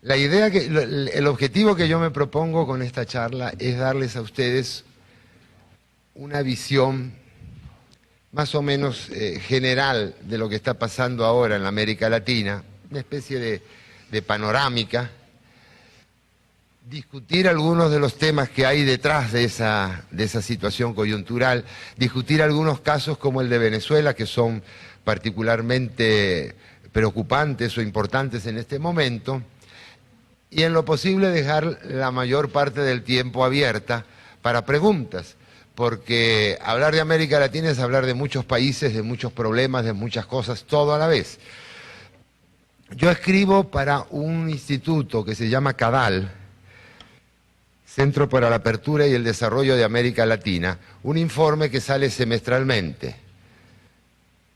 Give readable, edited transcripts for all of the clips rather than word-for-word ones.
La idea el objetivo que yo me propongo con esta charla es darles a ustedes una visión más o menos general de lo que está pasando ahora en la América Latina, una especie de panorámica, discutir algunos de los temas que hay detrás de esa situación coyuntural, discutir algunos casos como el de Venezuela, que son particularmente preocupantes o importantes en este momento, y en lo posible dejar la mayor parte del tiempo abierta para preguntas, porque hablar de América Latina es hablar de muchos países, de muchos problemas, de muchas cosas, todo a la vez. Yo escribo para un instituto que se llama CADAL, Centro para la Apertura y el Desarrollo de América Latina, un informe que sale semestralmente.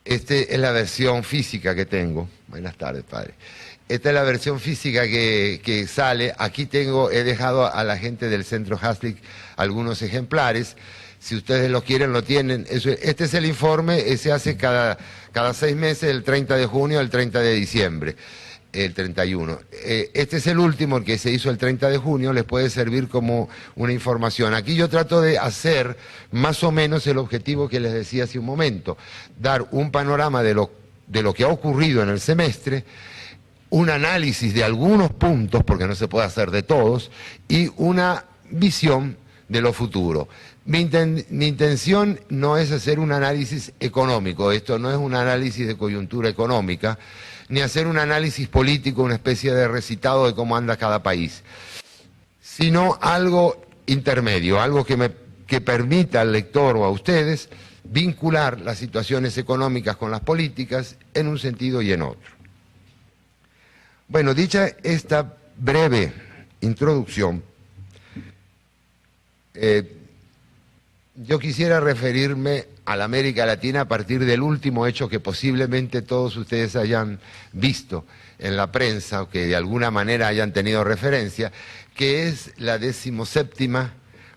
Esta es la versión física que tengo. Buenas tardes, padre. Esta es la versión física que sale. Aquí he dejado a la gente del Centro Haslick algunos ejemplares. Si ustedes lo quieren, lo tienen. Este es el informe, se hace cada 6 meses, el 30 de junio, el 30 de diciembre, el 31. Este es el último, el que se hizo el 30 de junio, les puede servir como una información. Aquí yo trato de hacer más o menos el objetivo que les decía hace un momento, dar un panorama de lo que ha ocurrido en el semestre, un análisis de algunos puntos, porque no se puede hacer de todos, y una visión de lo futuro. Mi intención no es hacer un análisis económico, esto no es un análisis de coyuntura económica, ni hacer un análisis político, una especie de recitado de cómo anda cada país, sino algo intermedio, algo que permita al lector o a ustedes vincular las situaciones económicas con las políticas en un sentido y en otro. Bueno, dicha esta breve introducción, yo quisiera referirme a la América Latina a partir del último hecho que posiblemente todos ustedes hayan visto en la prensa o que de alguna manera hayan tenido referencia, que es la 17ª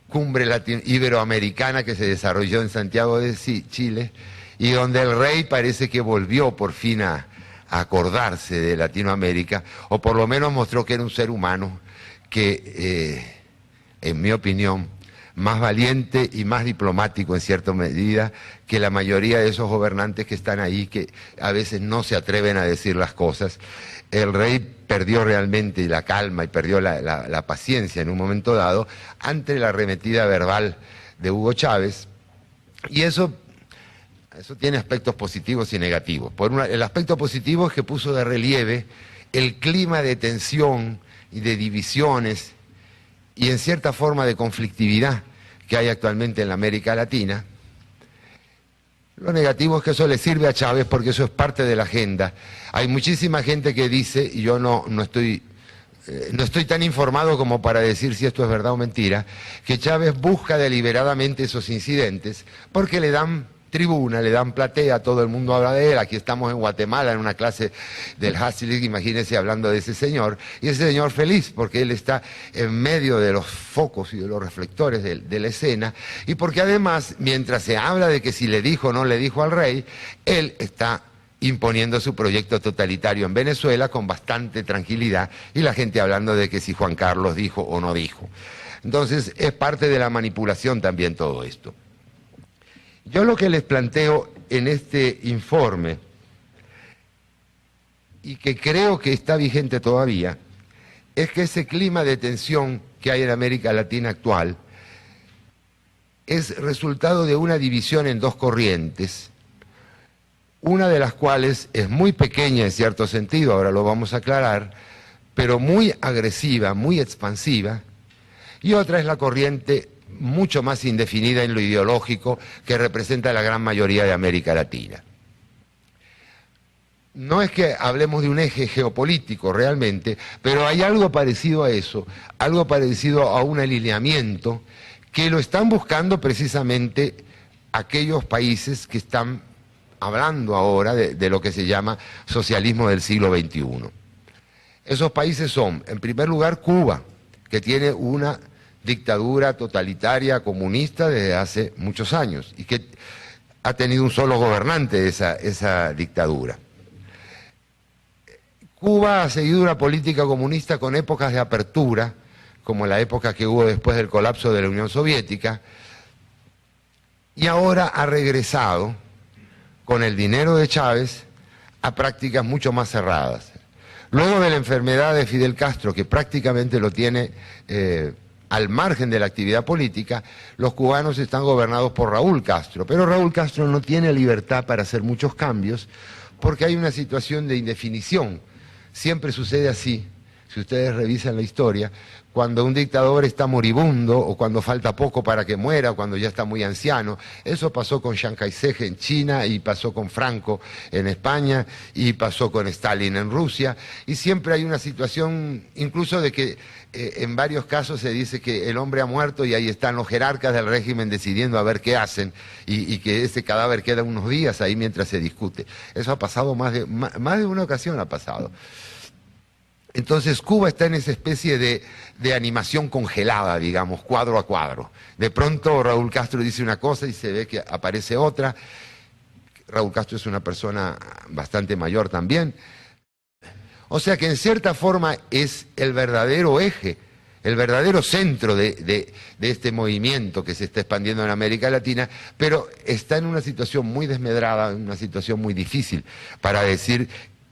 cumbre iberoamericana que se desarrolló en Santiago de Chile y donde el rey parece que volvió por fin a acordarse de Latinoamérica, o por lo menos mostró que era un ser humano que, en mi opinión, más valiente y más diplomático en cierta medida que la mayoría de esos gobernantes que están ahí, que a veces no se atreven a decir las cosas. El rey perdió realmente la calma y perdió la paciencia en un momento dado ante la arremetida verbal de Hugo Chávez, y eso tiene aspectos positivos y negativos. El aspecto positivo es que puso de relieve el clima de tensión y de divisiones y en cierta forma de conflictividad que hay actualmente en la América Latina. Lo negativo es que eso le sirve a Chávez porque eso es parte de la agenda. Hay muchísima gente que dice, y yo no estoy tan informado como para decir si esto es verdad o mentira, que Chávez busca deliberadamente esos incidentes porque le dan tribuna, le dan platea, todo el mundo habla de él. Aquí estamos en Guatemala en una clase del Haslick, imagínense hablando de ese señor, y ese señor feliz porque él está en medio de los focos y de los reflectores de la escena, y porque además, mientras se habla de que si le dijo o no le dijo al rey, él está imponiendo su proyecto totalitario en Venezuela con bastante tranquilidad, y la gente hablando de que si Juan Carlos dijo o no dijo. Entonces es parte de la manipulación también todo esto. Yo lo que les planteo en este informe, y que creo que está vigente todavía, es que ese clima de tensión que hay en América Latina actual es resultado de una división en dos corrientes, una de las cuales es muy pequeña en cierto sentido, ahora lo vamos a aclarar, pero muy agresiva, muy expansiva, y otra es la corriente mucho más indefinida en lo ideológico que representa la gran mayoría de América Latina. No es que hablemos de un eje geopolítico realmente, pero hay algo parecido a eso, algo parecido a un alineamiento que lo están buscando precisamente aquellos países que están hablando ahora de lo que se llama socialismo del siglo XXI. Esos países son, en primer lugar, Cuba, que tiene una dictadura totalitaria comunista desde hace muchos años y que ha tenido un solo gobernante esa dictadura. Cuba ha seguido una política comunista con épocas de apertura, como la época que hubo después del colapso de la Unión Soviética, y ahora ha regresado, con el dinero de Chávez, a prácticas mucho más cerradas. Luego de la enfermedad de Fidel Castro, que prácticamente lo tiene al margen de la actividad política, los cubanos están gobernados por Raúl Castro, pero Raúl Castro no tiene libertad para hacer muchos cambios porque hay una situación de indefinición. Siempre sucede así, si ustedes revisan la historia, cuando un dictador está moribundo o cuando falta poco para que muera o cuando ya está muy anciano. Eso pasó con Chiang Kai-shek en China y pasó con Franco en España y pasó con Stalin en Rusia, y siempre hay una situación incluso de que en varios casos se dice que el hombre ha muerto y ahí están los jerarcas del régimen decidiendo a ver qué hacen y que ese cadáver queda unos días ahí mientras se discute. Eso ha pasado más de una ocasión ha pasado. Entonces Cuba está en esa especie de animación congelada, digamos, cuadro a cuadro. De pronto Raúl Castro dice una cosa y se ve que aparece otra. Raúl Castro es una persona bastante mayor también. O sea que en cierta forma es el verdadero eje, el verdadero centro de este movimiento que se está expandiendo en América Latina, pero está en una situación muy desmedrada, en una situación muy difícil para decir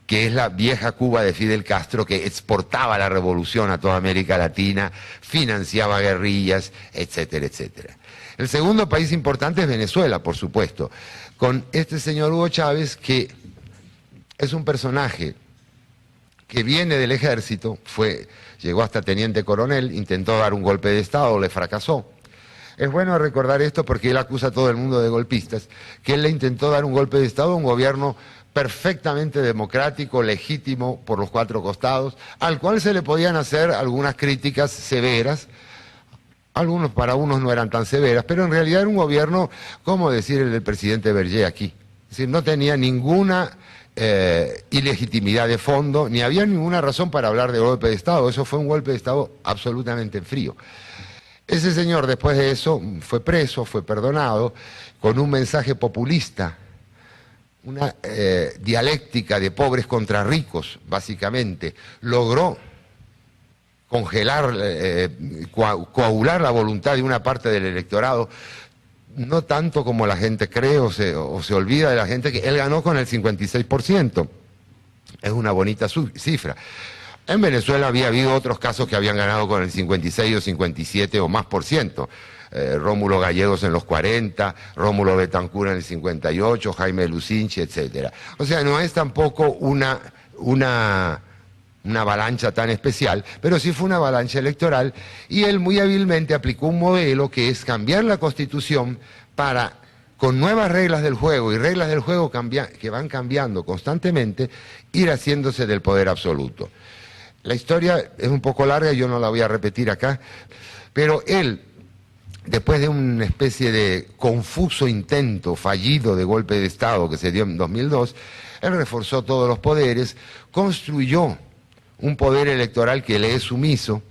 que es la vieja Cuba de Fidel Castro, que exportaba la revolución a toda América Latina, financiaba guerrillas, etcétera, etcétera. El segundo país importante es Venezuela, por supuesto, con este señor Hugo Chávez, que es un personaje que viene del ejército, llegó hasta teniente coronel, intentó dar un golpe de Estado, le fracasó. Es bueno recordar esto porque él acusa a todo el mundo de golpistas, que él le intentó dar un golpe de Estado a un gobierno perfectamente democrático, legítimo por los cuatro costados, al cual se le podían hacer algunas críticas severas. Para unos no eran tan severas, pero en realidad era un gobierno, como decir el del presidente Berger aquí. Es decir, no tenía ninguna ilegitimidad de fondo, ni había ninguna razón para hablar de golpe de Estado. Eso fue un golpe de Estado absolutamente frío. Ese señor después de eso fue preso, fue perdonado, con un mensaje populista, una dialéctica de pobres contra ricos, básicamente. Logró congelar, coagular la voluntad de una parte del electorado, no tanto como la gente cree o se olvida de la gente, que él ganó con el 56%. Es una bonita cifra. En Venezuela había habido otros casos que habían ganado con el 56 o 57 o más por ciento. Rómulo Gallegos en los 40, Rómulo Betancur en el 58, Jaime Lucinchi, etcétera. O sea, no es tampoco una avalancha tan especial, pero sí fue una avalancha electoral, y él muy hábilmente aplicó un modelo que es cambiar la Constitución para, con nuevas reglas del juego y reglas del juego que van cambiando constantemente, ir haciéndose del poder absoluto. La historia es un poco larga y yo no la voy a repetir acá, pero él, después de una especie de confuso intento fallido de golpe de Estado que se dio en 2002, él reforzó todos los poderes, construyó un poder electoral que le es sumiso,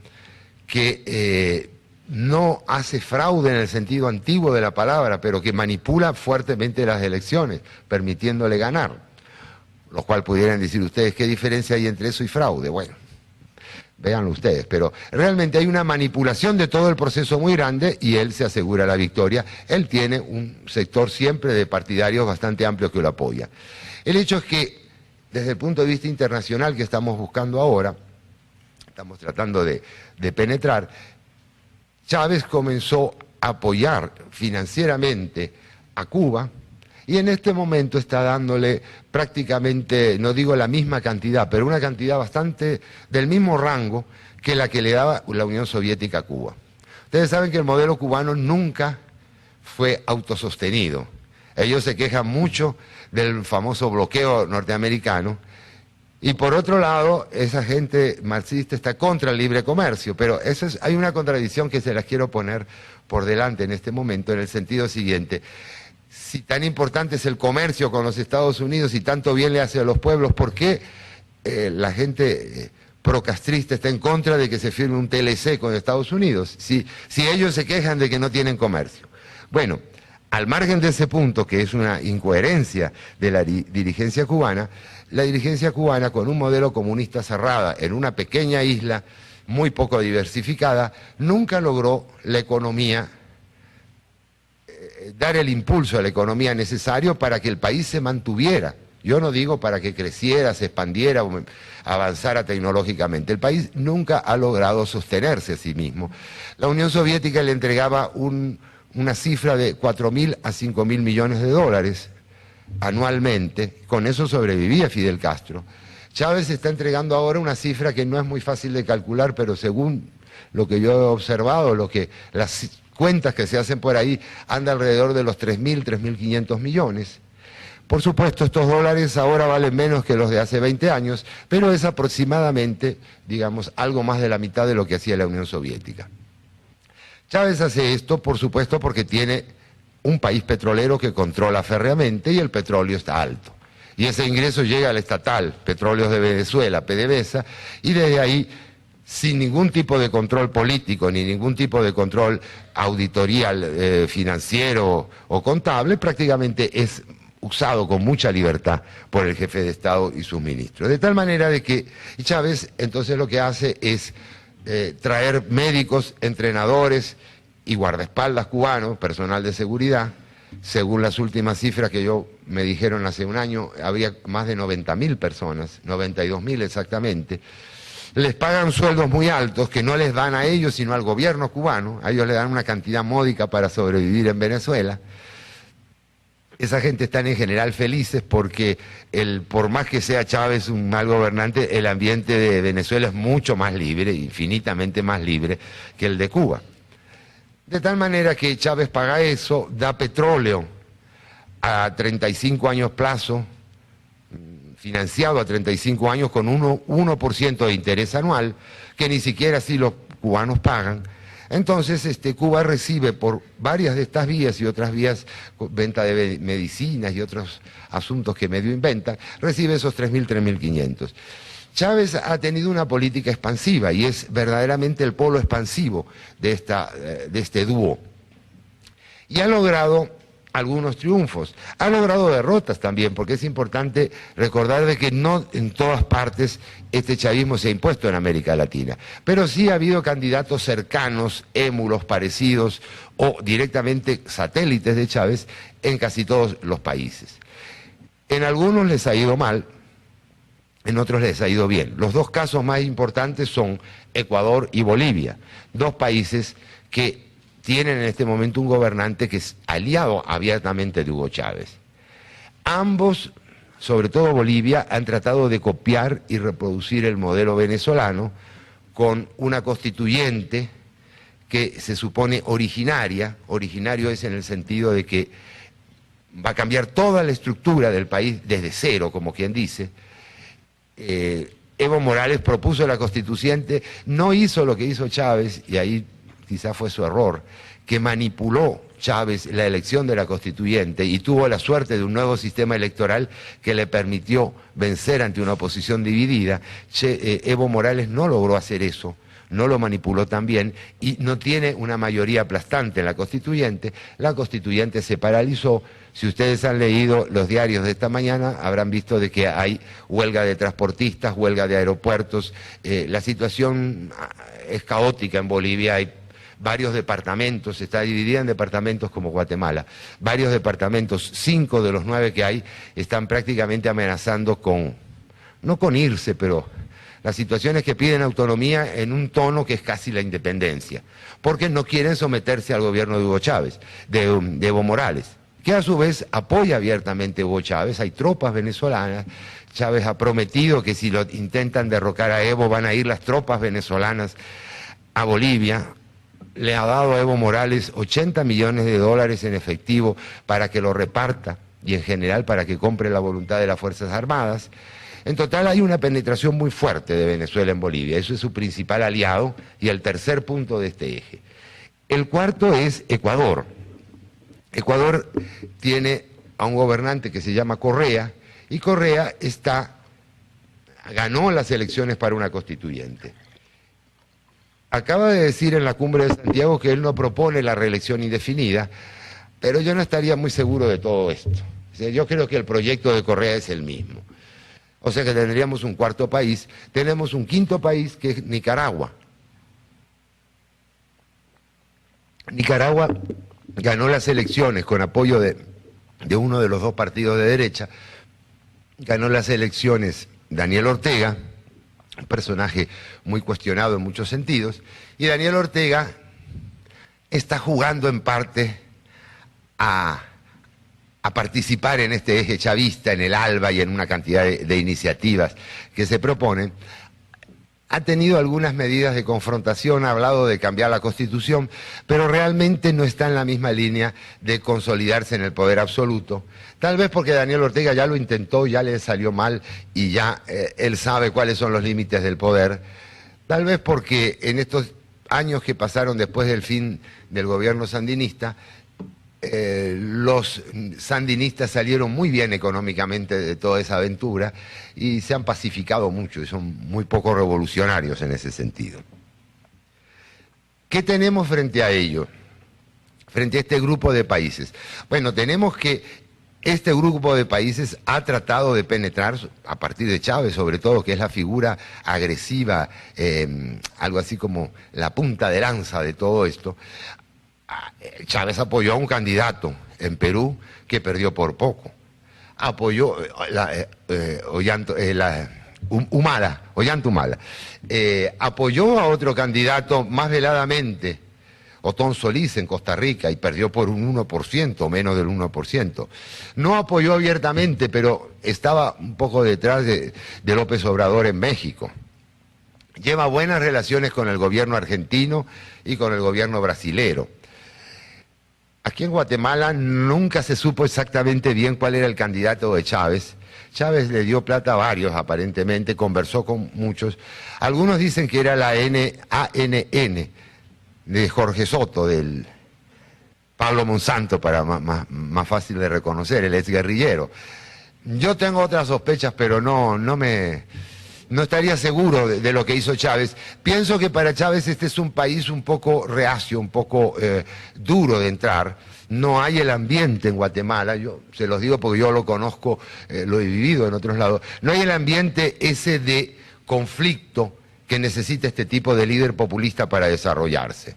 que no hace fraude en el sentido antiguo de la palabra, pero que manipula fuertemente las elecciones, permitiéndole ganar. Lo cual pudieran decir ustedes, ¿qué diferencia hay entre eso y fraude? Bueno, véanlo ustedes, pero realmente hay una manipulación de todo el proceso muy grande y él se asegura la victoria. Él tiene un sector siempre de partidarios bastante amplio que lo apoya. El hecho es que, desde el punto de vista internacional que estamos buscando ahora, estamos tratando de penetrar, Chávez comenzó a apoyar financieramente a Cuba y en este momento está dándole prácticamente, no digo la misma cantidad, pero una cantidad bastante del mismo rango que la que le daba la Unión Soviética a Cuba. Ustedes saben que el modelo cubano nunca fue autosostenido. Ellos se quejan mucho del famoso bloqueo norteamericano, y por otro lado, esa gente marxista está contra el libre comercio, pero hay una contradicción que se las quiero poner por delante en este momento, en el sentido siguiente: si tan importante es el comercio con los Estados Unidos y tanto bien le hace a los pueblos, ¿por qué la gente procastrista está en contra de que se firme un TLC con Estados Unidos? Si ellos se quejan de que no tienen comercio. Bueno, al margen de ese punto, que es una incoherencia de la dirigencia cubana con un modelo comunista cerrada en una pequeña isla muy poco diversificada, nunca logró la economía, dar el impulso a la economía necesario para que el país se mantuviera. Yo no digo para que creciera, se expandiera o avanzara tecnológicamente. El país nunca ha logrado sostenerse a sí mismo. La Unión Soviética le entregaba una cifra de 4.000 a 5.000 millones de dólares anualmente. Con eso sobrevivía Fidel Castro. Chávez está entregando ahora una cifra que no es muy fácil de calcular, pero según lo que yo he observado, las cuentas que se hacen por ahí, anda alrededor de los 3.000, 3.500 millones. Por supuesto, estos dólares ahora valen menos que los de hace 20 años, pero es aproximadamente, digamos, algo más de la mitad de lo que hacía la Unión Soviética. Chávez hace esto, por supuesto, porque tiene un país petrolero que controla férreamente y el petróleo está alto. Y ese ingreso llega al estatal, Petróleos de Venezuela, PDVSA, y desde ahí, sin ningún tipo de control político ni ningún tipo de control auditorial, financiero o contable, prácticamente es usado con mucha libertad por el jefe de Estado y sus ministros. De tal manera de que Chávez entonces lo que hace es traer médicos, entrenadores y guardaespaldas cubanos, personal de seguridad. Según las últimas cifras que me dijeron hace un año, habría más de 90.000 personas, 92.000 exactamente. Les pagan sueldos muy altos que no les dan a ellos sino al gobierno cubano. A ellos le dan una cantidad módica para sobrevivir en Venezuela. Esa gente están en general felices porque por más que sea Chávez un mal gobernante, el ambiente de Venezuela es mucho más libre, infinitamente más libre que el de Cuba. De tal manera que Chávez paga eso, da petróleo a 35 años plazo, financiado a 35 años con 1% de interés anual, que ni siquiera así los cubanos pagan. Entonces Cuba recibe por varias de estas vías y otras vías, venta de medicinas y otros asuntos que medio inventan, recibe esos 3.000, 3.500. Chávez ha tenido una política expansiva y es verdaderamente el polo expansivo de este dúo. Y ha logrado algunos triunfos, ha logrado derrotas también, porque es importante recordar de que no en todas partes este chavismo se ha impuesto en América Latina, pero sí ha habido candidatos cercanos, émulos, parecidos o directamente satélites de Chávez en casi todos los países. En algunos les ha ido mal, en otros les ha ido bien. Los dos casos más importantes son Ecuador y Bolivia, dos países que tienen en este momento un gobernante que es aliado abiertamente de Hugo Chávez. Ambos, sobre todo Bolivia, han tratado de copiar y reproducir el modelo venezolano con una constituyente que se supone originario es en el sentido de que va a cambiar toda la estructura del país desde cero, como quien dice. Evo Morales propuso la constituyente, no hizo lo que hizo Chávez, y ahí quizás fue su error, que manipuló Chávez la elección de la constituyente y tuvo la suerte de un nuevo sistema electoral que le permitió vencer ante una oposición dividida. Evo Morales no logró hacer eso, no lo manipuló tan bien y no tiene una mayoría aplastante en la constituyente se paralizó. Si ustedes han leído los diarios de esta mañana, habrán visto de que hay huelga de transportistas, huelga de aeropuertos. La situación es caótica en Bolivia, hay varios departamentos, está dividida en departamentos como Guatemala. Varios departamentos, 5 de los 9 que hay, están prácticamente amenazando no con irse, pero las situaciones que piden autonomía en un tono que es casi la independencia, porque no quieren someterse al gobierno de Hugo Chávez, de Evo Morales, que a su vez apoya abiertamente a Hugo Chávez. Hay tropas venezolanas. Chávez ha prometido que si lo intentan derrocar a Evo van a ir las tropas venezolanas a Bolivia. Le ha dado a Evo Morales 80 millones de dólares en efectivo para que lo reparta y en general para que compre la voluntad de las Fuerzas Armadas. En total hay una penetración muy fuerte de Venezuela en Bolivia, eso es su principal aliado y el tercer punto de este eje. El cuarto es Ecuador. Ecuador tiene a un gobernante que se llama Correa y Correa ganó las elecciones para una constituyente. Acaba de decir en la cumbre de Santiago que él no propone la reelección indefinida, pero yo no estaría muy seguro de todo esto. O sea, yo creo que el proyecto de Correa es el mismo. O sea que tendríamos un cuarto país. Tenemos un quinto país que es Nicaragua. Nicaragua ganó las elecciones con apoyo de uno de los dos partidos de derecha. Ganó las elecciones Daniel Ortega, un personaje muy cuestionado en muchos sentidos, y Daniel Ortega está jugando en parte a participar en este eje chavista, en el ALBA y en una cantidad de iniciativas que se proponen. Ha tenido algunas medidas de confrontación, ha hablado de cambiar la Constitución, pero realmente no está en la misma línea de consolidarse en el poder absoluto. Tal vez porque Daniel Ortega ya lo intentó, ya le salió mal y ya él sabe cuáles son los límites del poder. Tal vez porque en estos años que pasaron después del fin del gobierno sandinista, los sandinistas salieron muy bien económicamente de toda esa aventura y se han pacificado mucho y son muy poco revolucionarios en ese sentido. ¿Qué tenemos frente a ello? Frente a este grupo de países. Bueno, tenemos que este grupo de países ha tratado de penetrar, a partir de Chávez sobre todo, que es la figura agresiva, algo así como la punta de lanza de todo esto. Chávez apoyó a un candidato en Perú que perdió por poco. Apoyó Ollanta Humala. Apoyó a otro candidato más veladamente, Otón Solís, en Costa Rica, y perdió por un 1%, menos del 1%. No apoyó abiertamente, pero estaba un poco detrás de López Obrador en México. Lleva buenas relaciones con el gobierno argentino y con el gobierno brasilero. Aquí en Guatemala nunca se supo exactamente bien cuál era el candidato de Chávez. Chávez le dio plata a varios, aparentemente, conversó con muchos. Algunos dicen que era la ANN de Jorge Soto, del Pablo Monsanto, para más fácil de reconocer, el exguerrillero. Yo tengo otras sospechas, pero no estaría seguro de lo que hizo Chávez. Pienso que para Chávez este es un país un poco reacio, un poco duro de entrar. No hay el ambiente en Guatemala, yo se los digo porque yo lo conozco, lo he vivido en otros lados. No hay el ambiente ese de conflicto que necesita este tipo de líder populista para desarrollarse.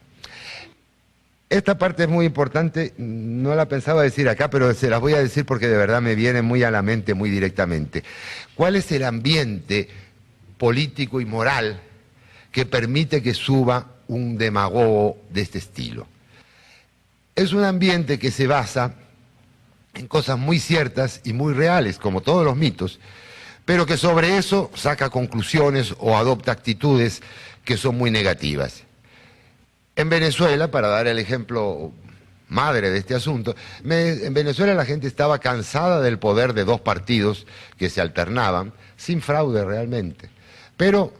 Esta parte es muy importante, no la pensaba decir acá, pero se las voy a decir porque de verdad me viene muy a la mente, muy directamente. ¿Cuál es el ambiente político y moral que permite que suba un demagogo de este estilo? Es un ambiente que se basa en cosas muy ciertas y muy reales, como todos los mitos, pero que sobre eso saca conclusiones o adopta actitudes que son muy negativas. En Venezuela, para dar el ejemplo madre de este asunto, en Venezuela la gente estaba cansada del poder de dos partidos que se alternaban, sin fraude realmente, pero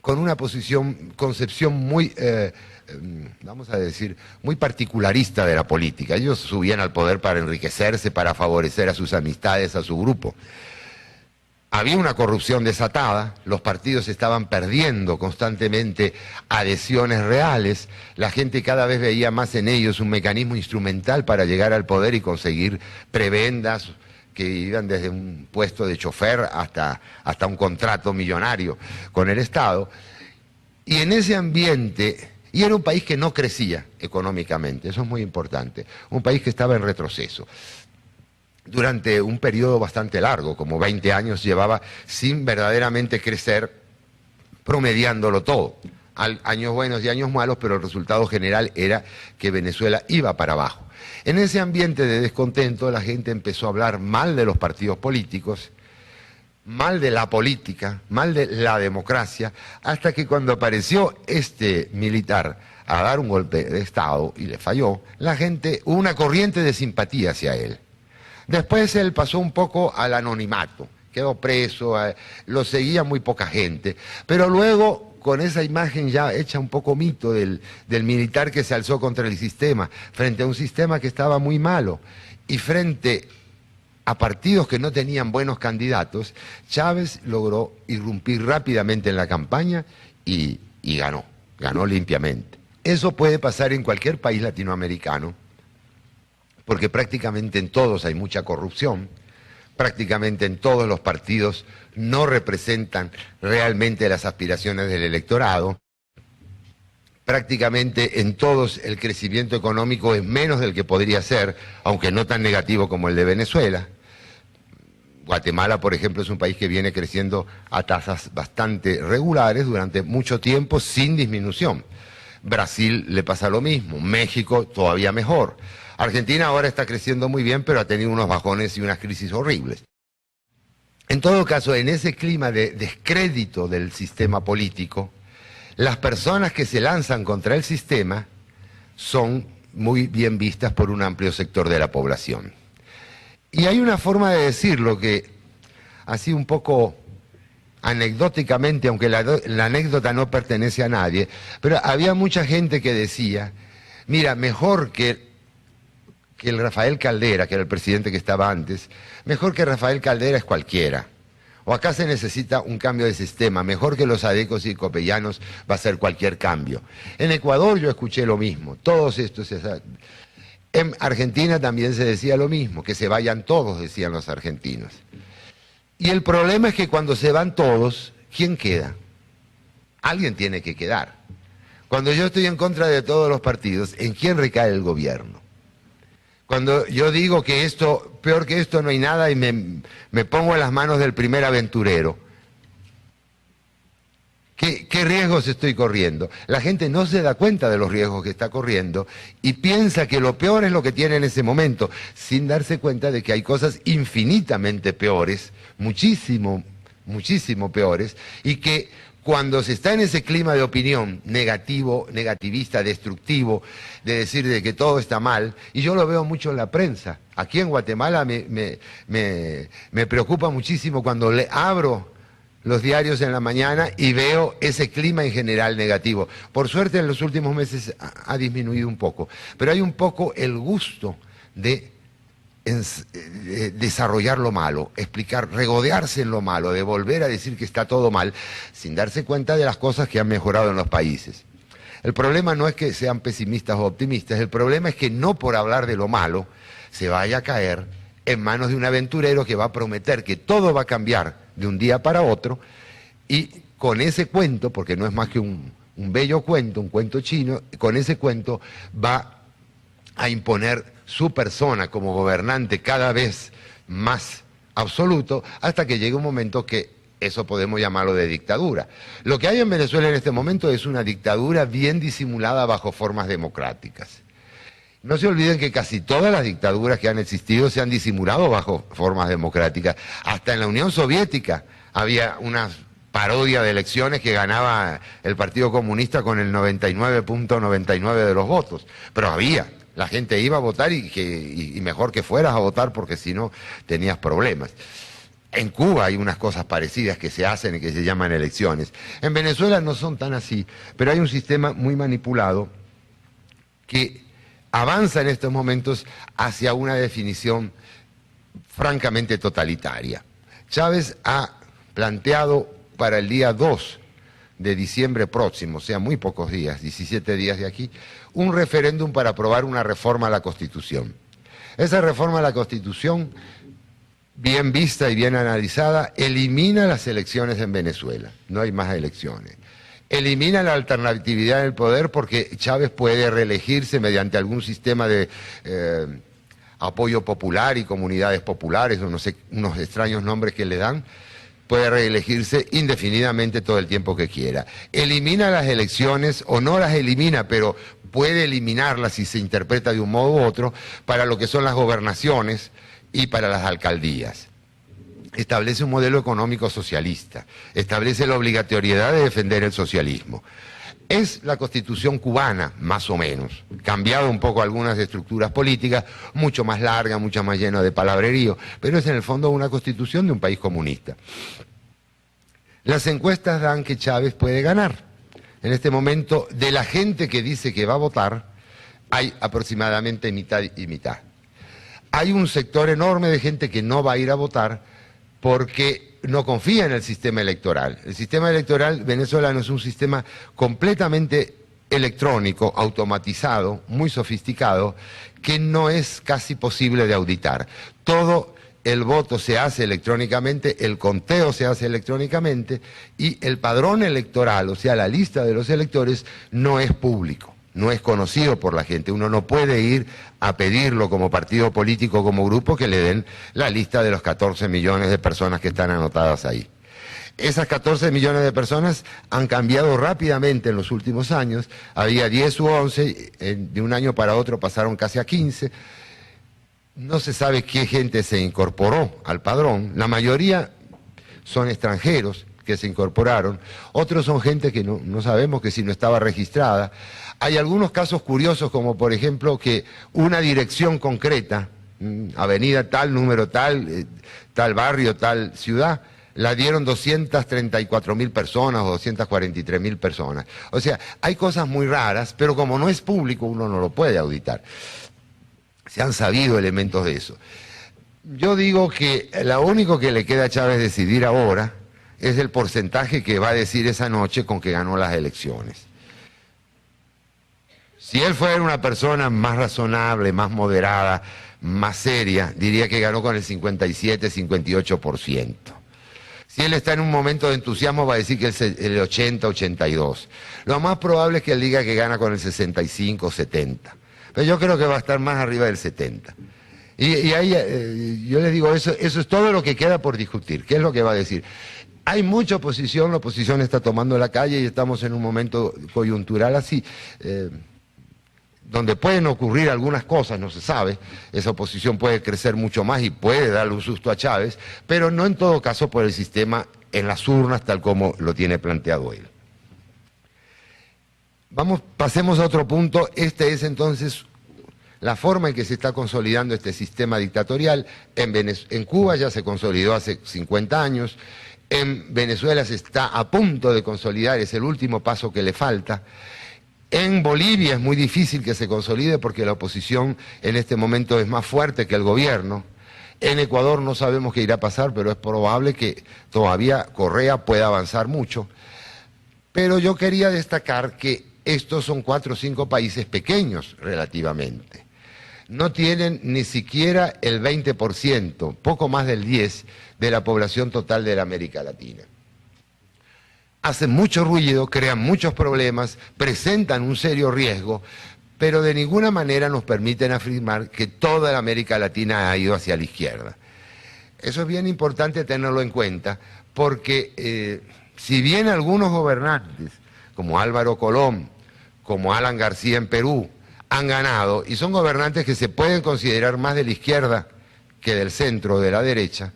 con una concepción muy, vamos a decir, muy particularista de la política. Ellos subían al poder para enriquecerse, para favorecer a sus amistades, a su grupo. Había una corrupción desatada, los partidos estaban perdiendo constantemente adhesiones reales, la gente cada vez veía más en ellos un mecanismo instrumental para llegar al poder y conseguir prebendas que iban desde un puesto de chofer hasta un contrato millonario con el Estado. Y en ese ambiente, y era un país que no crecía económicamente, eso es muy importante, un país que estaba en retroceso. Durante un periodo bastante largo, como 20 años llevaba sin verdaderamente crecer, promediándolo todo. Años buenos y años malos, pero el resultado general era que Venezuela iba para abajo. En ese ambiente de descontento la gente empezó a hablar mal de los partidos políticos, mal de la política, mal de la democracia, hasta que cuando apareció este militar a dar un golpe de Estado y le falló, la gente, hubo una corriente de simpatía hacia él. Después él pasó un poco al anonimato, quedó preso, lo seguía muy poca gente, pero luego con esa imagen ya hecha un poco mito del militar que se alzó contra el sistema, frente a un sistema que estaba muy malo y frente a partidos que no tenían buenos candidatos, Chávez logró irrumpir rápidamente en la campaña y ganó limpiamente. Eso puede pasar en cualquier país latinoamericano. porque prácticamente en todos hay mucha corrupción, prácticamente en todos los partidos no representan realmente las aspiraciones del electorado, prácticamente en todos el crecimiento económico es menos del que podría ser, aunque no tan negativo como el de Venezuela. Guatemala, por ejemplo, es un país que viene creciendo a tasas bastante regulares durante mucho tiempo sin disminución. Brasil le pasa lo mismo, México todavía mejor. Argentina ahora está creciendo muy bien, pero ha tenido unos bajones y unas crisis horribles. En todo caso, en ese clima de descrédito del sistema político, las personas que se lanzan contra el sistema son muy bien vistas por un amplio sector de la población. Y hay una forma de decirlo que, así un poco anecdóticamente, aunque la anécdota no pertenece a nadie, pero había mucha gente que decía, mira, mejor que el Rafael Caldera, que era el presidente que estaba antes, mejor que Rafael Caldera es cualquiera. O acá se necesita un cambio de sistema, mejor que los adecos y copellanos va a ser cualquier cambio. En Ecuador yo escuché lo mismo, todos estos... En Argentina también se decía lo mismo, que se vayan todos, decían los argentinos. Y el problema es que cuando se van todos, ¿quién queda? Alguien tiene que quedar. Cuando yo estoy en contra de todos los partidos, ¿en quién recae el gobierno? Cuando yo digo que esto, peor que esto no hay nada y me pongo en las manos del primer aventurero, ¿qué riesgos estoy corriendo? La gente no se da cuenta de los riesgos que está corriendo y piensa que lo peor es lo que tiene en ese momento, sin darse cuenta de que hay cosas infinitamente peores, muchísimo, muchísimo peores, y que cuando se está en ese clima de opinión negativo, negativista, destructivo, de decir de que todo está mal, y yo lo veo mucho en la prensa. Aquí en Guatemala me preocupa muchísimo cuando le abro los diarios en la mañana y veo ese clima en general negativo. Por suerte en los últimos meses ha disminuido un poco, pero hay un poco el gusto de desarrollar lo malo, explicar, regodearse en lo malo, de volver a decir que está todo mal, sin darse cuenta de las cosas que han mejorado en los países. El problema no es que sean pesimistas o optimistas, el problema es que no por hablar de lo malo se vaya a caer en manos de un aventurero que va a prometer que todo va a cambiar de un día para otro, y con ese cuento, porque no es más que un bello cuento, un cuento chino, con ese cuento va a imponer su persona como gobernante cada vez más absoluto, hasta que llegue un momento que eso podemos llamarlo de dictadura. Lo que hay en Venezuela en este momento es una dictadura bien disimulada bajo formas democráticas. No se olviden que casi todas las dictaduras que han existido se han disimulado bajo formas democráticas. Hasta en la Unión Soviética había una parodia de elecciones que ganaba el Partido Comunista con el 99.99 de los votos. Pero había, la gente iba a votar y mejor que fueras a votar porque si no tenías problemas. En Cuba hay unas cosas parecidas que se hacen y que se llaman elecciones. En Venezuela no son tan así, pero hay un sistema muy manipulado que avanza en estos momentos hacia una definición francamente totalitaria. Chávez ha planteado para el día 2 de diciembre próximo, o sea, muy pocos días, 17 días de aquí, un referéndum para aprobar una reforma a la Constitución. Esa reforma a la Constitución, bien vista y bien analizada, elimina las elecciones en Venezuela, no hay más elecciones. Elimina la alternatividad del poder porque Chávez puede reelegirse mediante algún sistema de apoyo popular y comunidades populares, o no sé, unos extraños nombres que le dan, puede reelegirse indefinidamente todo el tiempo que quiera. Elimina las elecciones, o no las elimina, pero puede eliminarlas si se interpreta de un modo u otro, para lo que son las gobernaciones y para las alcaldías. Establece un modelo económico socialista, establece la obligatoriedad de defender el socialismo. Es la Constitución cubana, más o menos, cambiado un poco algunas estructuras políticas, mucho más larga, mucho más llena de palabrerío, pero es en el fondo una Constitución de un país comunista. Las encuestas dan que Chávez puede ganar. En este momento, de la gente que dice que va a votar, hay aproximadamente mitad y mitad. Hay un sector enorme de gente que no va a ir a votar porque no confía en el sistema electoral. El sistema electoral venezolano es un sistema completamente electrónico, automatizado, muy sofisticado, que no es casi posible de auditar. Todo el voto se hace electrónicamente, el conteo se hace electrónicamente y el padrón electoral, o sea, la lista de los electores, no es público, no es conocido por la gente. Uno no puede ir a pedirlo como partido político, como grupo, que le den la lista de los 14 millones de personas que están anotadas ahí. Esas 14 millones de personas han cambiado rápidamente en los últimos años. Había 10 u 11, de un año para otro pasaron casi a 15. No se sabe qué gente se incorporó al padrón. La mayoría son extranjeros que se incorporaron. Otros son gente que no sabemos, que si no estaba registrada. Hay algunos casos curiosos, como por ejemplo que una dirección concreta, avenida tal, número tal, tal barrio, tal ciudad, la dieron 234.000 personas o 243.000 personas. O sea, hay cosas muy raras, pero como no es público, uno no lo puede auditar. Se han sabido elementos de eso. Yo digo que lo único que le queda a Chávez decidir ahora es el porcentaje que va a decir esa noche con que ganó las elecciones. Si él fuera una persona más razonable, más moderada, más seria, diría que ganó con el 57, 58%. Si él está en un momento de entusiasmo, va a decir que el 80, 82. Lo más probable es que él diga que gana con el 65, 70. Pero yo creo que va a estar más arriba del 70. Y ahí yo les digo, eso es todo lo que queda por discutir. ¿Qué es lo que va a decir? Hay mucha oposición, la oposición está tomando la calle y estamos en un momento coyuntural así, donde pueden ocurrir algunas cosas, no se sabe. Esa oposición puede crecer mucho más y puede darle un susto a Chávez, pero no en todo caso por el sistema en las urnas tal como lo tiene planteado él. Pasemos a otro punto. Este es entonces la forma en que se está consolidando este sistema dictatorial. En Cuba ya se consolidó hace 50 años, en Venezuela se está a punto de consolidar, es el último paso que le falta. En Bolivia es muy difícil que se consolide porque la oposición en este momento es más fuerte que el gobierno. En Ecuador no sabemos qué irá a pasar, pero es probable que todavía Correa pueda avanzar mucho. Pero yo quería destacar que estos son 4 o 5 países pequeños relativamente. No tienen ni siquiera el 20%, poco más del 10% de la población total de la América Latina. Hacen mucho ruido, crean muchos problemas, presentan un serio riesgo, pero de ninguna manera nos permiten afirmar que toda la América Latina ha ido hacia la izquierda. Eso es bien importante tenerlo en cuenta, porque si bien algunos gobernantes, como Álvaro Colón, como Alan García en Perú, han ganado, y son gobernantes que se pueden considerar más de la izquierda que del centro o de la derecha,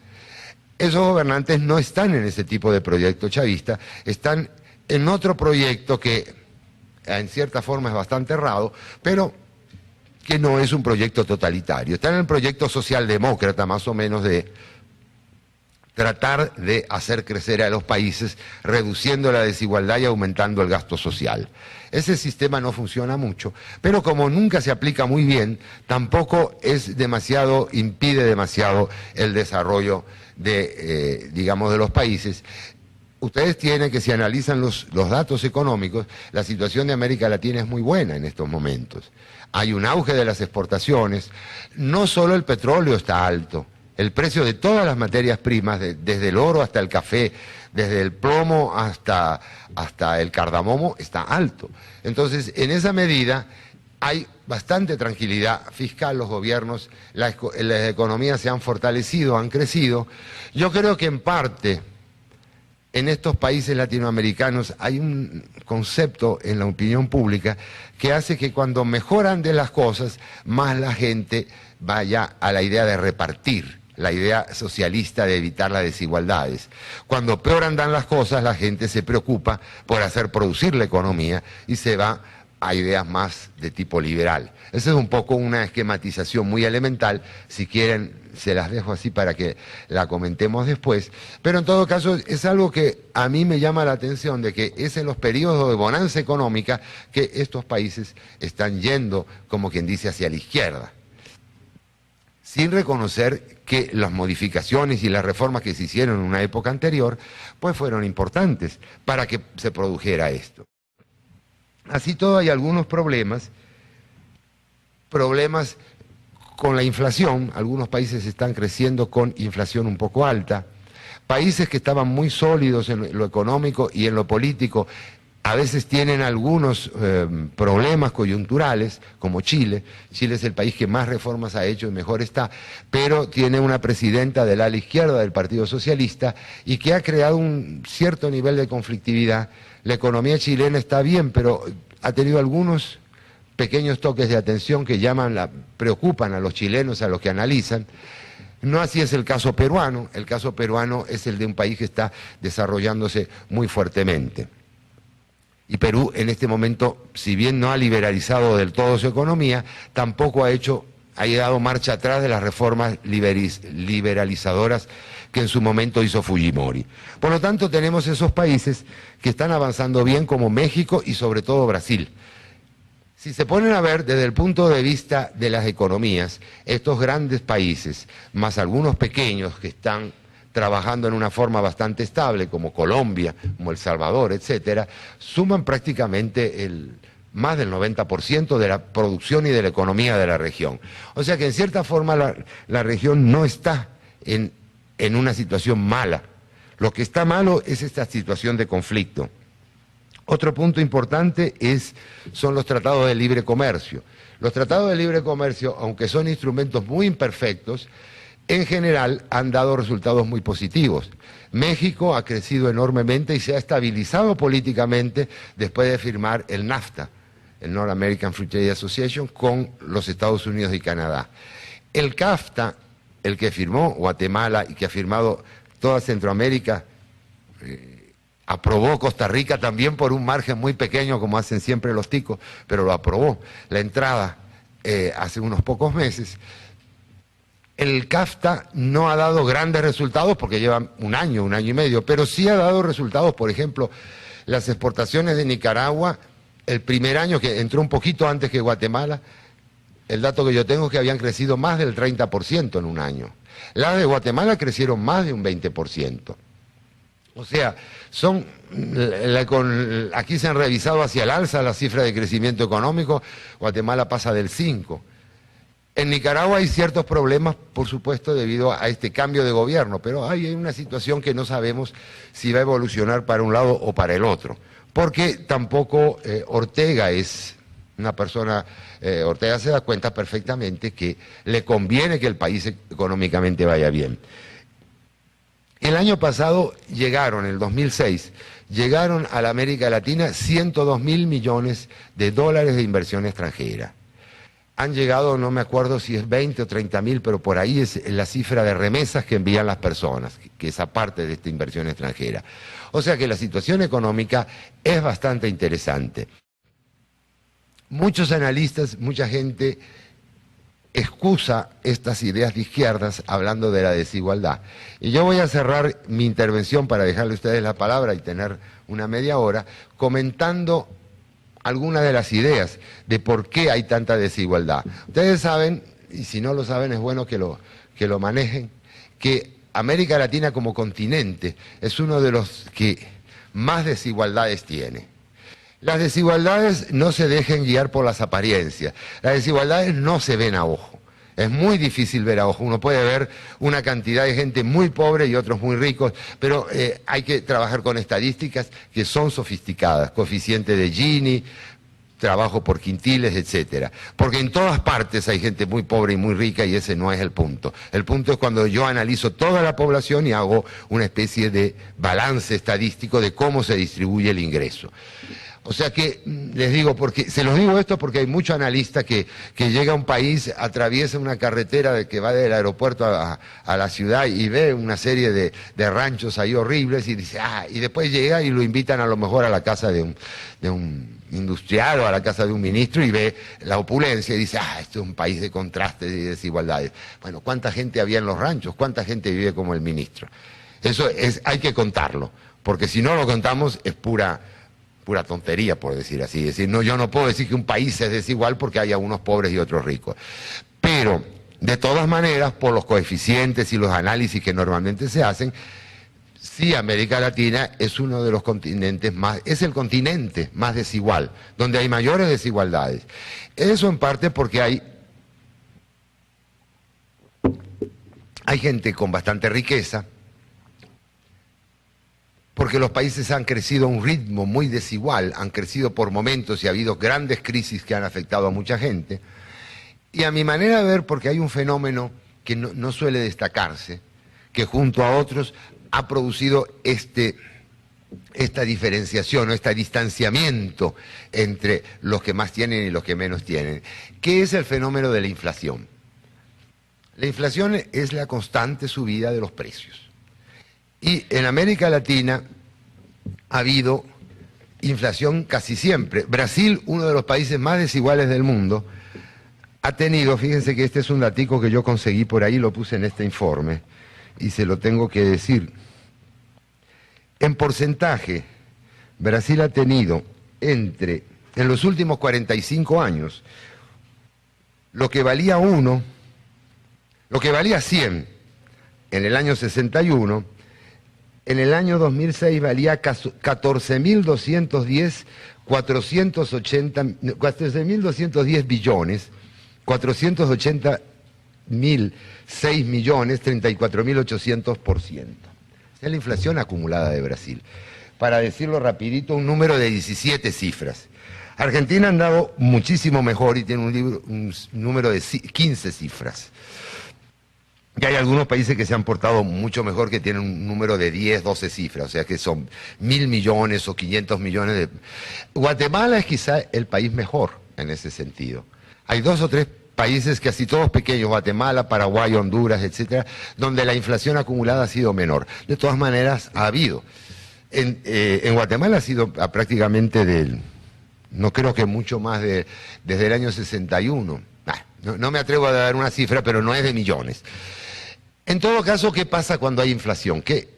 esos gobernantes no están en ese tipo de proyecto chavista, están en otro proyecto que en cierta forma es bastante errado, pero que no es un proyecto totalitario. Están en el proyecto socialdemócrata, más o menos, de tratar de hacer crecer a los países, reduciendo la desigualdad y aumentando el gasto social. Ese sistema no funciona mucho, pero como nunca se aplica muy bien, tampoco impide demasiado el desarrollo de los países. Ustedes tienen que, si analizan los datos económicos, la situación de América Latina es muy buena en estos momentos. Hay un auge de las exportaciones, no solo el petróleo está alto, el precio de todas las materias primas, desde el oro hasta el café, desde el plomo hasta el cardamomo, está alto. Entonces, en esa medida hay bastante tranquilidad fiscal, los gobiernos, las economías se han fortalecido, han crecido. Yo creo que en parte en estos países latinoamericanos hay un concepto en la opinión pública que hace que cuando mejoran de las cosas, más la gente vaya a la idea de repartir, la idea socialista de evitar las desigualdades. Cuando peor andan las cosas, la gente se preocupa por hacer producir la economía y se va a ideas más de tipo liberal. Esa es un poco una esquematización muy elemental, si quieren se las dejo así para que la comentemos después, pero en todo caso es algo que a mí me llama la atención, de que es en los periodos de bonanza económica que estos países están yendo, como quien dice, hacia la izquierda, sin reconocer que las modificaciones y las reformas que se hicieron en una época anterior, pues fueron importantes para que se produjera esto. Así todo hay algunos problemas con la inflación. Algunos países están creciendo con inflación un poco alta. Países que estaban muy sólidos en lo económico y en lo político a veces tienen algunos problemas coyunturales, como Chile. Chile es el país que más reformas ha hecho y mejor está, pero tiene una presidenta del ala izquierda del Partido Socialista y que ha creado un cierto nivel de conflictividad. La economía chilena está bien, pero ha tenido algunos pequeños toques de atención que preocupan a los chilenos, a los que analizan. No así es el caso peruano. El caso peruano es el de un país que está desarrollándose muy fuertemente. Y Perú en este momento, si bien no ha liberalizado del todo su economía, tampoco ha dado marcha atrás de las reformas liberalizadoras que en su momento hizo Fujimori. Por lo tanto, tenemos esos países que están avanzando bien, como México y sobre todo Brasil. Si se ponen a ver desde el punto de vista de las economías, estos grandes países, más algunos pequeños que están trabajando en una forma bastante estable, como Colombia, como El Salvador, etcétera, suman prácticamente más del 90% de la producción y de la economía de la región. O sea que en cierta forma la región no está en una situación mala. Lo que está malo es esta situación de conflicto. Otro punto importante son los tratados de libre comercio. Los tratados de libre comercio, aunque son instrumentos muy imperfectos, en general han dado resultados muy positivos. México ha crecido enormemente y se ha estabilizado políticamente después de firmar el NAFTA, el North American Free Trade Association, con los Estados Unidos y Canadá. El CAFTA, el que firmó Guatemala y que ha firmado toda Centroamérica, aprobó Costa Rica también por un margen muy pequeño, como hacen siempre los ticos, pero lo aprobó la entrada hace unos pocos meses. El CAFTA no ha dado grandes resultados porque lleva un año y medio, pero sí ha dado resultados. Por ejemplo, las exportaciones de Nicaragua, el primer año, que entró un poquito antes que Guatemala, el dato que yo tengo es que habían crecido más del 30% en un año. Las de Guatemala crecieron más de un 20%. O sea, aquí se han revisado hacia el alza las cifras de crecimiento económico. Guatemala pasa del 5%. En Nicaragua hay ciertos problemas, por supuesto, debido a este cambio de gobierno, pero hay una situación que no sabemos si va a evolucionar para un lado o para el otro, porque tampoco Ortega es una persona, Ortega se da cuenta perfectamente que le conviene que el país económicamente vaya bien. El año pasado en el 2006, llegaron a la América Latina 102.000 millones de dólares de inversión extranjera. Han llegado, no me acuerdo si es 20 o 30.000, pero por ahí es la cifra de remesas que envían las personas, que es aparte de esta inversión extranjera. O sea que la situación económica es bastante interesante. Muchos analistas, mucha gente excusa estas ideas de izquierdas hablando de la desigualdad. Y yo voy a cerrar mi intervención para dejarle a ustedes la palabra y tener una media hora comentando algunas de las ideas de por qué hay tanta desigualdad. Ustedes saben, y si no lo saben es bueno que lo manejen, que América Latina como continente es uno de los que más desigualdades tiene. Las desigualdades no se dejen guiar por las apariencias, las desigualdades no se ven a ojo. Es muy difícil ver a ojo. Uno puede ver una cantidad de gente muy pobre y otros muy ricos, pero hay que trabajar con estadísticas que son sofisticadas, coeficiente de Gini, trabajo por quintiles, etcétera. Porque en todas partes hay gente muy pobre y muy rica y ese no es el punto. El punto es cuando yo analizo toda la población y hago una especie de balance estadístico de cómo se distribuye el ingreso. O sea que, les digo, se los digo esto porque hay mucho analista que llega a un país, atraviesa una carretera que va del aeropuerto a la ciudad y ve una serie de ranchos ahí horribles y dice, y después llega y lo invitan a lo mejor a la casa de un industrial o a la casa de un ministro y ve la opulencia y dice, esto es un país de contrastes y desigualdades. Bueno, ¿cuánta gente había en los ranchos? ¿Cuánta gente vive como el ministro? Eso hay que contarlo, porque si no lo contamos es pura tontería, por decir así. Es decir, yo no puedo decir que un país es desigual porque haya unos pobres y otros ricos. Pero, de todas maneras, por los coeficientes y los análisis que normalmente se hacen, sí, América Latina es uno de los continentes más, es el continente más desigual, donde hay mayores desigualdades. Eso en parte porque hay gente con bastante riqueza, porque los países han crecido a un ritmo muy desigual, han crecido por momentos y ha habido grandes crisis que han afectado a mucha gente. Y a mi manera de ver, porque hay un fenómeno que no suele destacarse, que junto a otros ha producido esta diferenciación o este distanciamiento entre los que más tienen y los que menos tienen, que es el fenómeno de la inflación. La inflación es la constante subida de los precios. Y en América Latina ha habido inflación casi siempre. Brasil, uno de los países más desiguales del mundo, ha tenido, fíjense que este es un datico que yo conseguí por ahí, lo puse en este informe, y se lo tengo que decir. En porcentaje, Brasil ha tenido en los últimos 45 años, lo que valía 100 en el año 61, en el año 2006 valía 14.210 billones, 480.006 millones, 34.800%. Esa es la inflación acumulada de Brasil. Para decirlo rapidito, un número de 17 cifras. Argentina ha andado muchísimo mejor y tiene un número de 15 cifras. Y hay algunos países que se han portado mucho mejor, que tienen un número de 10, 12 cifras, o sea que son 1.000 millones o 500 millones de... Guatemala es quizá el país mejor en ese sentido. Hay 2 o 3 países, casi todos pequeños, Guatemala, Paraguay, Honduras, etcétera, donde la inflación acumulada ha sido menor. De todas maneras, ha habido. En Guatemala ha sido prácticamente no creo que mucho más desde el año 61. No me atrevo a dar una cifra, pero no es de millones. En todo caso, ¿qué pasa cuando hay inflación? ¿Qué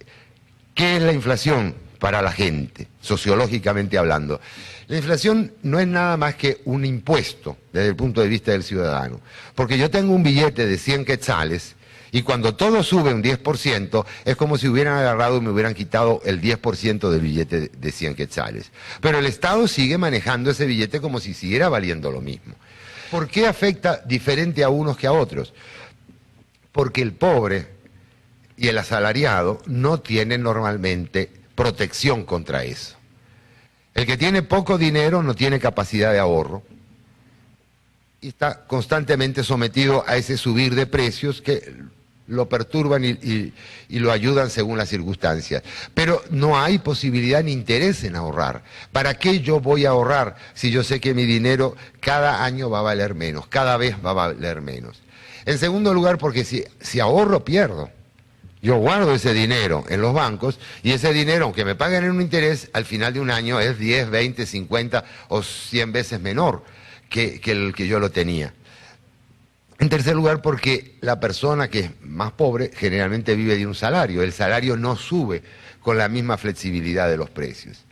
es la inflación para la gente, sociológicamente hablando? La inflación no es nada más que un impuesto desde el punto de vista del ciudadano. Porque yo tengo un billete de 100 quetzales y cuando todo sube un 10%, es como si hubieran agarrado y me hubieran quitado el 10% del billete de 100 quetzales. Pero el Estado sigue manejando ese billete como si siguiera valiendo lo mismo. ¿Por qué afecta diferente a unos que a otros? Porque el pobre y el asalariado no tienen normalmente protección contra eso. El que tiene poco dinero no tiene capacidad de ahorro y está constantemente sometido a ese subir de precios que lo perturban y lo ayudan según las circunstancias. Pero no hay posibilidad ni interés en ahorrar. ¿Para qué yo voy a ahorrar si yo sé que mi dinero cada año va a valer menos, cada vez va a valer menos? En segundo lugar, porque si ahorro, pierdo. Yo guardo ese dinero en los bancos y ese dinero, aunque me paguen en un interés, al final de un año es 10, 20, 50 o 100 veces menor que el que yo lo tenía. En tercer lugar, porque la persona que es más pobre generalmente vive de un salario. El salario no sube con la misma flexibilidad de los precios.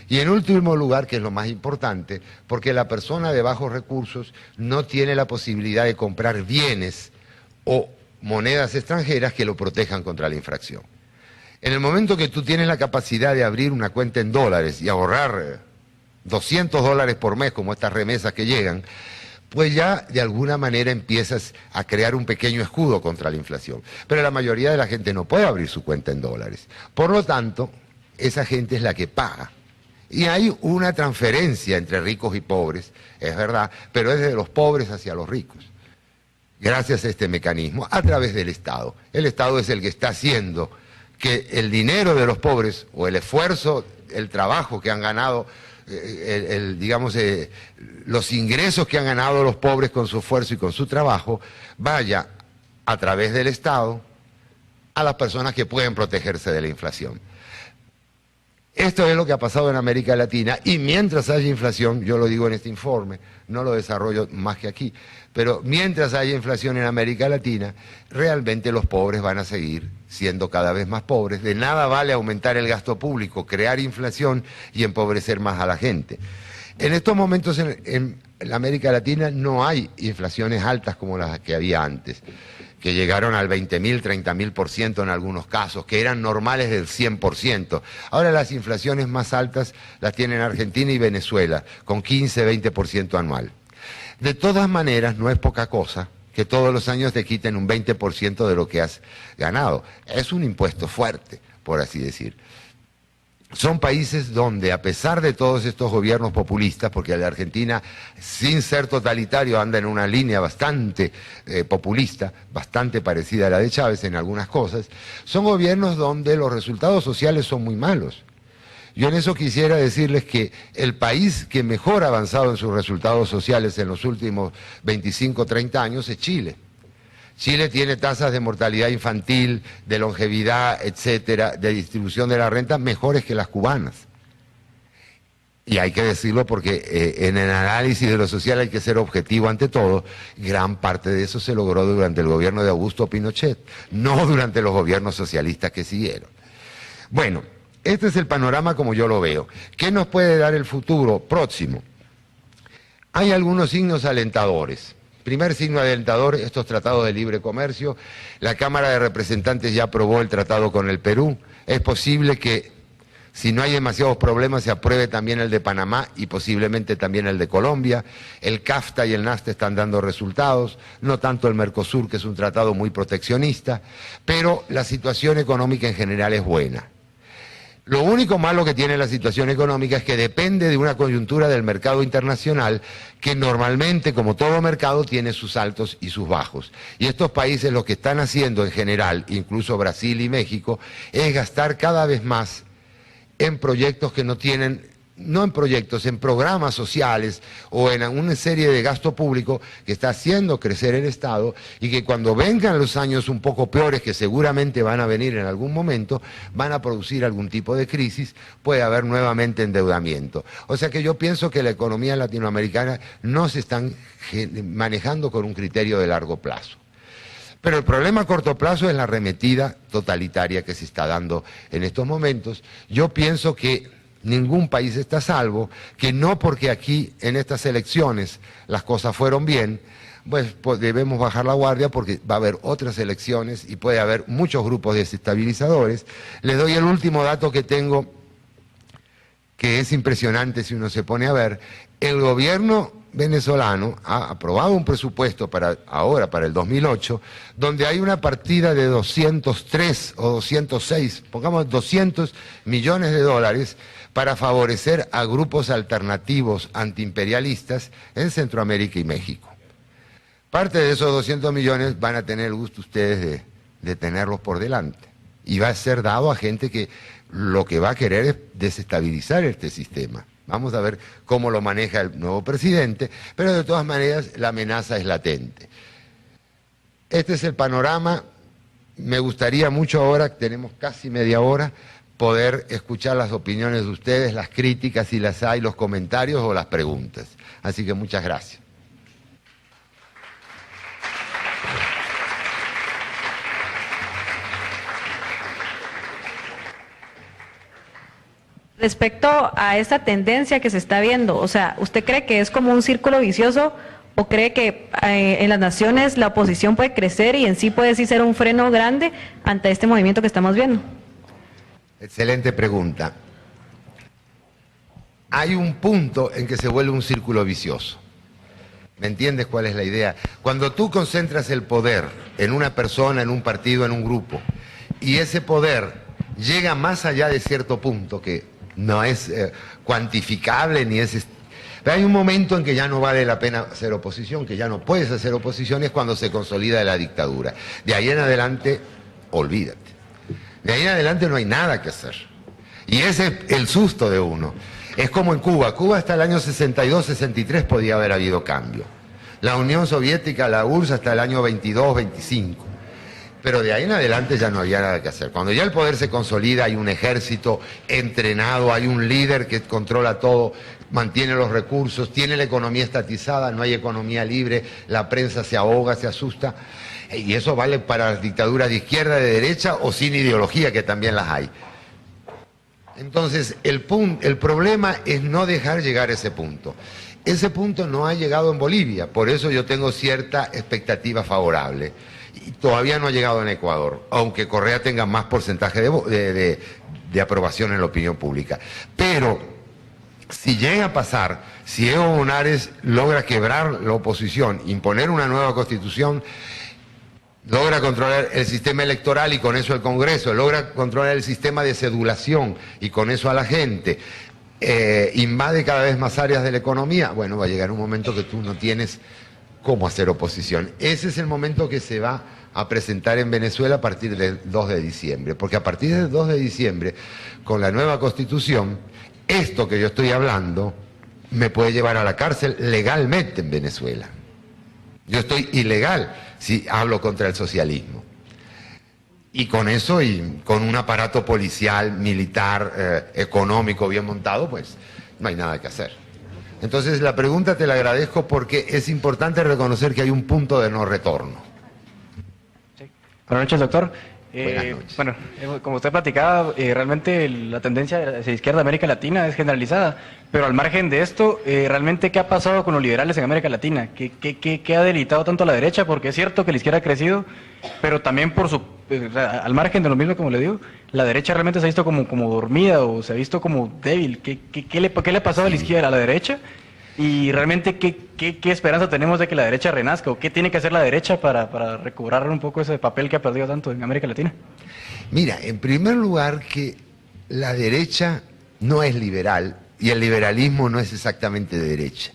Y en último lugar, que es lo más importante, porque la persona de bajos recursos no tiene la posibilidad de comprar bienes o monedas extranjeras que lo protejan contra la inflación. En el momento que tú tienes la capacidad de abrir una cuenta en dólares y ahorrar $200 por mes, como estas remesas que llegan, pues ya de alguna manera empiezas a crear un pequeño escudo contra la inflación. Pero la mayoría de la gente no puede abrir su cuenta en dólares. Por lo tanto, esa gente es la que paga. Y hay una transferencia entre ricos y pobres, es verdad, pero es de los pobres hacia los ricos. Gracias a este mecanismo, a través del Estado. El Estado es el que está haciendo que el dinero de los pobres, o el esfuerzo, el trabajo que han ganado, los ingresos que han ganado los pobres con su esfuerzo y con su trabajo, vaya a través del Estado a las personas que pueden protegerse de la inflación. Esto es lo que ha pasado en América Latina y mientras haya inflación, yo lo digo en este informe, no lo desarrollo más que aquí, pero mientras haya inflación en América Latina, realmente los pobres van a seguir siendo cada vez más pobres. De nada vale aumentar el gasto público, crear inflación y empobrecer más a la gente. En estos momentos en América Latina no hay inflaciones altas como las que había antes, que llegaron al 20.000, 30.000% en algunos casos, que eran normales del 100%. Ahora las inflaciones más altas las tienen Argentina y Venezuela, con 15, 20% anual. De todas maneras, no es poca cosa que todos los años te quiten un 20% de lo que has ganado. Es un impuesto fuerte, por así decir. Son países donde, a pesar de todos estos gobiernos populistas, porque la Argentina, sin ser totalitario, anda en una línea bastante populista, bastante parecida a la de Chávez en algunas cosas, son gobiernos donde los resultados sociales son muy malos. Yo en eso quisiera decirles que el país que mejor ha avanzado en sus resultados sociales en los últimos 25, 30 años es Chile. Chile tiene tasas de mortalidad infantil, de longevidad, etcétera, de distribución de la renta mejores que las cubanas. Y hay que decirlo porque en el análisis de lo social hay que ser objetivo ante todo. Gran parte de eso se logró durante el gobierno de Augusto Pinochet, no durante los gobiernos socialistas que siguieron. Bueno, este es el panorama como yo lo veo. ¿Qué nos puede dar el futuro próximo? Hay algunos signos alentadores. Primer signo alentador, estos tratados de libre comercio. La Cámara de Representantes ya aprobó el tratado con el Perú. Es posible que, si no hay demasiados problemas, se apruebe también el de Panamá y posiblemente también el de Colombia. El CAFTA y el NAFTA están dando resultados, no tanto el Mercosur, que es un tratado muy proteccionista, pero la situación económica en general es buena. Lo único malo que tiene la situación económica es que depende de una coyuntura del mercado internacional que normalmente, como todo mercado, tiene sus altos y sus bajos. Y estos países lo que están haciendo en general, incluso Brasil y México, es gastar cada vez más en proyectos que no tienen, no en proyectos, en programas sociales o en una serie de gasto público que está haciendo crecer el Estado y que cuando vengan los años un poco peores, que seguramente van a venir en algún momento, van a producir algún tipo de crisis, puede haber nuevamente endeudamiento. O sea que yo pienso que la economía latinoamericana no se están manejando con un criterio de largo plazo. Pero el problema a corto plazo es la arremetida totalitaria que se está dando en estos momentos. Yo pienso que ningún país está a salvo, que no porque aquí en estas elecciones las cosas fueron bien, pues debemos bajar la guardia porque va a haber otras elecciones y puede haber muchos grupos desestabilizadores. Les doy el último dato que tengo, que es impresionante si uno se pone a ver. El gobierno venezolano ha aprobado un presupuesto para ahora, para el 2008, donde hay una partida de 203 o 206, pongamos 200 millones de dólares para favorecer a grupos alternativos antiimperialistas en Centroamérica y México. Parte de esos 200 millones van a tener el gusto ustedes de tenerlos por delante. Y va a ser dado a gente que lo que va a querer es desestabilizar este sistema. Vamos a ver cómo lo maneja el nuevo presidente, pero de todas maneras la amenaza es latente. Este es el panorama. Me gustaría mucho ahora, tenemos casi media hora, poder escuchar las opiniones de ustedes, las críticas si las hay, los comentarios o las preguntas. Así que muchas gracias. Respecto a esta tendencia que se está viendo, o sea, ¿usted cree que es como un círculo vicioso o cree que en las naciones la oposición puede crecer y en sí puede sí ser un freno grande ante este movimiento que estamos viendo? Excelente pregunta. Hay un punto en que se vuelve un círculo vicioso. ¿Me entiendes cuál es la idea? Cuando tú concentras el poder en una persona, en un partido, en un grupo, y ese poder llega más allá de cierto punto que no es cuantificable ni es... Pero hay un momento en que ya no vale la pena hacer oposición, que ya no puedes hacer oposición, es cuando se consolida la dictadura. De ahí en adelante, olvídate. De ahí en adelante no hay nada que hacer. Y ese es el susto de uno. Es como en Cuba. Cuba hasta el año 62, 63 podía haber habido cambio. La Unión Soviética, la URSS, hasta el año 22, 25. Pero de ahí en adelante ya no había nada que hacer. Cuando ya el poder se consolida, hay un ejército entrenado, hay un líder que controla todo, mantiene los recursos, tiene la economía estatizada, no hay economía libre, la prensa se ahoga, se asusta. Y eso vale para las dictaduras de izquierda, de derecha o sin ideología, que también las hay. Entonces, el problema es no dejar llegar a ese punto. Ese punto no ha llegado en Bolivia, por eso yo tengo cierta expectativa favorable. y todavía no ha llegado en Ecuador, aunque Correa tenga más porcentaje de aprobación en la opinión pública. Pero si llega a pasar, si Evo Morales logra quebrar la oposición, imponer una nueva constitución, logra controlar el sistema electoral y con eso el Congreso, logra controlar el sistema de cedulación y con eso a la gente, invade cada vez más áreas de la economía, bueno, va a llegar un momento que tú no tienes cómo hacer oposición. Ese es el momento que se va a presentar en Venezuela a partir del 2 de diciembre, porque a partir del 2 de diciembre, con la nueva Constitución, esto que yo estoy hablando me puede llevar a la cárcel legalmente en Venezuela. Yo estoy ilegal si hablo contra el socialismo. Y con eso, y con un aparato policial, militar, económico bien montado, pues no hay nada que hacer. Entonces la pregunta te la agradezco porque es importante reconocer que hay un punto de no retorno. Sí. Buenas noches, doctor. Buenas noches. Bueno, como usted platicaba, realmente la tendencia hacia la izquierda de América Latina es generalizada, pero al margen de esto, realmente ¿qué ha pasado con los liberales en América Latina? ¿Qué ha debilitado tanto a la derecha? Porque es cierto que la izquierda ha crecido, pero también al margen de lo mismo, como le digo, la derecha realmente se ha visto como dormida o se ha visto como débil. ¿Qué le ha pasado a la izquierda, a la derecha? Y realmente, ¿qué esperanza tenemos de que la derecha renazca? ¿O qué tiene que hacer la derecha para recobrar un poco ese papel que ha perdido tanto en América Latina? Mira, en primer lugar que la derecha no es liberal y el liberalismo no es exactamente de derecha.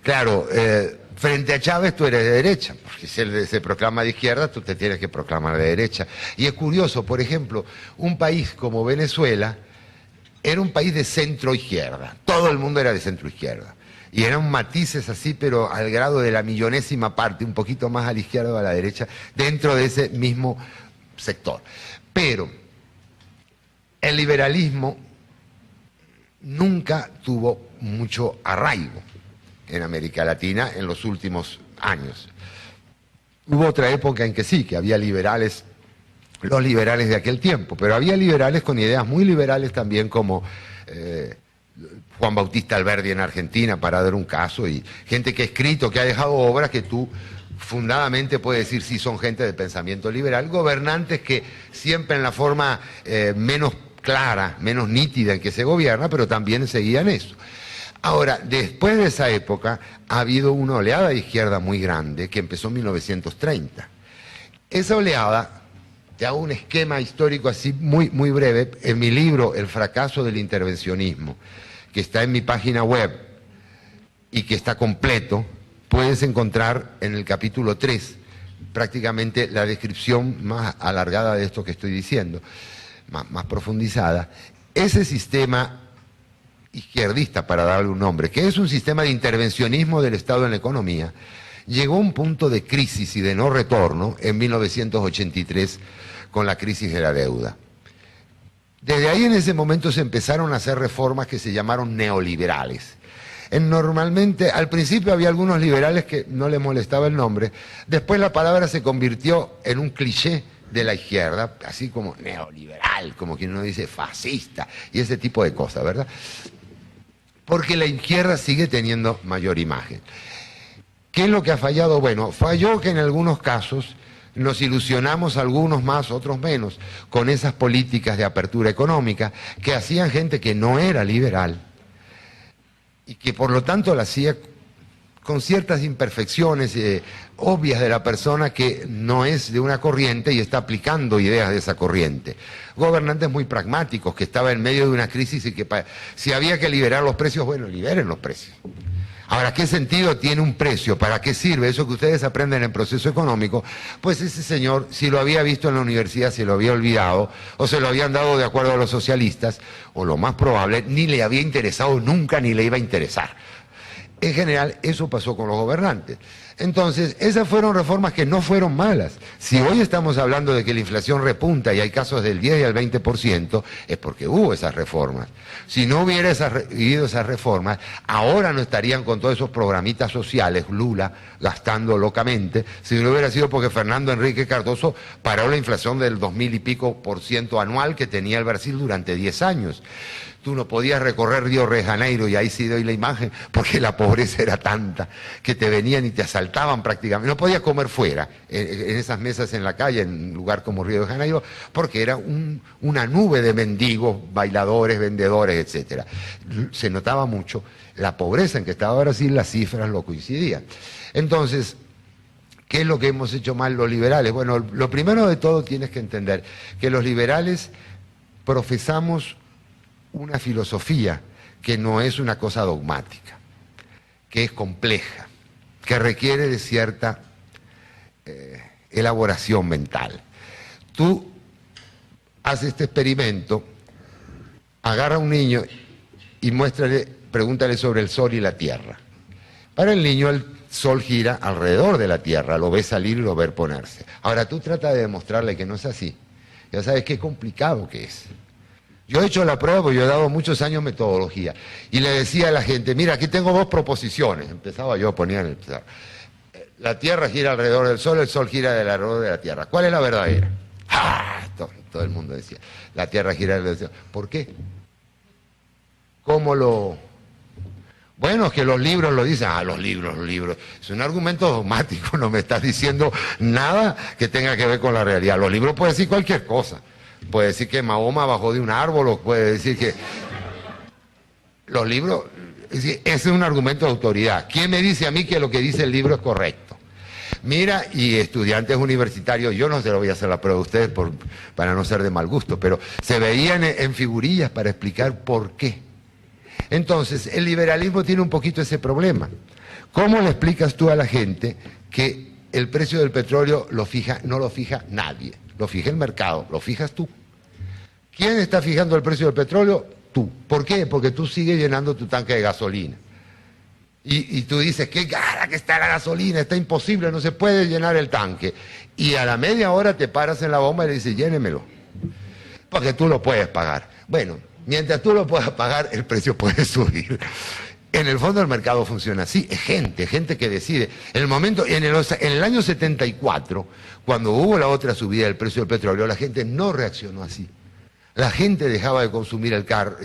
Claro, frente a Chávez tú eres de derecha, porque si él se proclama de izquierda, tú te tienes que proclamar de derecha. Y es curioso, por ejemplo, un país como Venezuela era un país de centro-izquierda, todo el mundo era de centro-izquierda. Y eran matices así, pero al grado de la millonésima parte, un poquito más a la izquierda o a la derecha, dentro de ese mismo sector. Pero el liberalismo nunca tuvo mucho arraigo en América Latina en los últimos años. Hubo otra época en que sí, que había liberales, los liberales de aquel tiempo, pero había liberales con ideas muy liberales también como Juan Bautista Alberdi en Argentina, para dar un caso, y gente que ha escrito, que ha dejado obras que tú fundadamente puedes decir sí son gente de pensamiento liberal, gobernantes que siempre en la forma menos clara, menos nítida en que se gobierna, pero también seguían eso. Ahora, después de esa época ha habido una oleada de izquierda muy grande que empezó en 1930. Esa oleada, te hago un esquema histórico así muy breve, en mi libro El fracaso del intervencionismo, que está en mi página web y que está completo, puedes encontrar en el capítulo 3 prácticamente la descripción más alargada de esto que estoy diciendo, más profundizada. Ese sistema izquierdista, para darle un nombre, que es un sistema de intervencionismo del Estado en la economía, llegó a un punto de crisis y de no retorno en 1983 con la crisis de la deuda. Desde ahí en ese momento se empezaron a hacer reformas que se llamaron neoliberales. Normalmente, al principio había algunos liberales que no les molestaba el nombre, después la palabra se convirtió en un cliché de la izquierda, así como neoliberal, como quien uno dice fascista y ese tipo de cosas, ¿verdad? Porque la izquierda sigue teniendo mayor imagen. ¿Qué es lo que ha fallado? Bueno, falló que en algunos casos nos ilusionamos, algunos más, otros menos, con esas políticas de apertura económica que hacían gente que no era liberal y que por lo tanto la hacía con ciertas imperfecciones obvias de la persona que no es de una corriente y está aplicando ideas de esa corriente. Gobernantes muy pragmáticos que estaban en medio de una crisis y que si había que liberar los precios, bueno, liberen los precios. Ahora, ¿qué sentido tiene un precio? ¿Para qué sirve? Eso que ustedes aprenden en proceso económico, pues ese señor, si lo había visto en la universidad, se lo había olvidado, o se lo habían dado de acuerdo a los socialistas, o lo más probable, ni le había interesado nunca, ni le iba a interesar. En general, eso pasó con los gobernantes. Entonces, esas fueron reformas que no fueron malas. Si hoy estamos hablando de que la inflación repunta y hay casos del 10 y al 20%, es porque hubo esas reformas. Si no hubiera habido esas reformas, ahora no estarían con todos esos programitas sociales, Lula, gastando locamente, si no hubiera sido porque Fernando Henrique Cardoso paró la inflación del 2000 y pico % anual que tenía el Brasil durante 10 años. Tú no podías recorrer Río de Janeiro, y ahí sí doy la imagen, porque la pobreza era tanta que te venían y te asaltaban prácticamente. No podías comer fuera, en esas mesas en la calle, en un lugar como Río de Janeiro, porque era una nube de mendigos, bailadores, vendedores, etcétera. Se notaba mucho la pobreza en que estaba Brasil, las cifras lo coincidían. Entonces, ¿qué es lo que hemos hecho mal los liberales? Bueno, lo primero de todo tienes que entender que los liberales profesamos una filosofía que no es una cosa dogmática, que es compleja, que requiere de cierta elaboración mental. Tú haces este experimento, agarra a un niño y pregúntale sobre el Sol y la Tierra. Para el niño el Sol gira alrededor de la Tierra, lo ve salir y lo ve ponerse. Ahora tú trata de demostrarle que no es así. Ya sabes qué complicado que es. Yo he hecho la prueba porque yo he dado muchos años metodología. Y le decía a la gente, mira, aquí tengo dos proposiciones. Empezaba yo, ponía en el pizarro. La Tierra gira alrededor del Sol, el Sol gira alrededor de la Tierra. ¿Cuál es la verdadera? ¡Ah! Todo el mundo decía, la Tierra gira alrededor del Sol. ¿Por qué? ¿Cómo lo...? Bueno, es que los libros lo dicen. Los libros. Es un argumento dogmático, no me estás diciendo nada que tenga que ver con la realidad. Los libros pueden decir cualquier cosa. Puede decir que Mahoma bajó de un árbol, o puede decir que... Los libros, ese es un argumento de autoridad. ¿Quién me dice a mí que lo que dice el libro es correcto? Mira, y estudiantes universitarios, yo no se lo voy a hacer la prueba a ustedes para no ser de mal gusto, pero se veían en figurillas para explicar por qué. Entonces, el liberalismo tiene un poquito ese problema. ¿Cómo le explicas tú a la gente que el precio del petróleo no lo fija nadie? Lo fija el mercado, lo fijas tú. ¿Quién está fijando el precio del petróleo? Tú. ¿Por qué? Porque tú sigues llenando tu tanque de gasolina. Y tú dices, qué cara que está la gasolina, está imposible, no se puede llenar el tanque. Y a la media hora te paras en la bomba y le dices, llénemelo. Porque tú lo puedes pagar. Bueno, mientras tú lo puedas pagar, el precio puede subir. En el fondo el mercado funciona así, es gente que decide. En el año 74, cuando hubo la otra subida del precio del petróleo, la gente no reaccionó así. La gente dejaba de consumir el carro,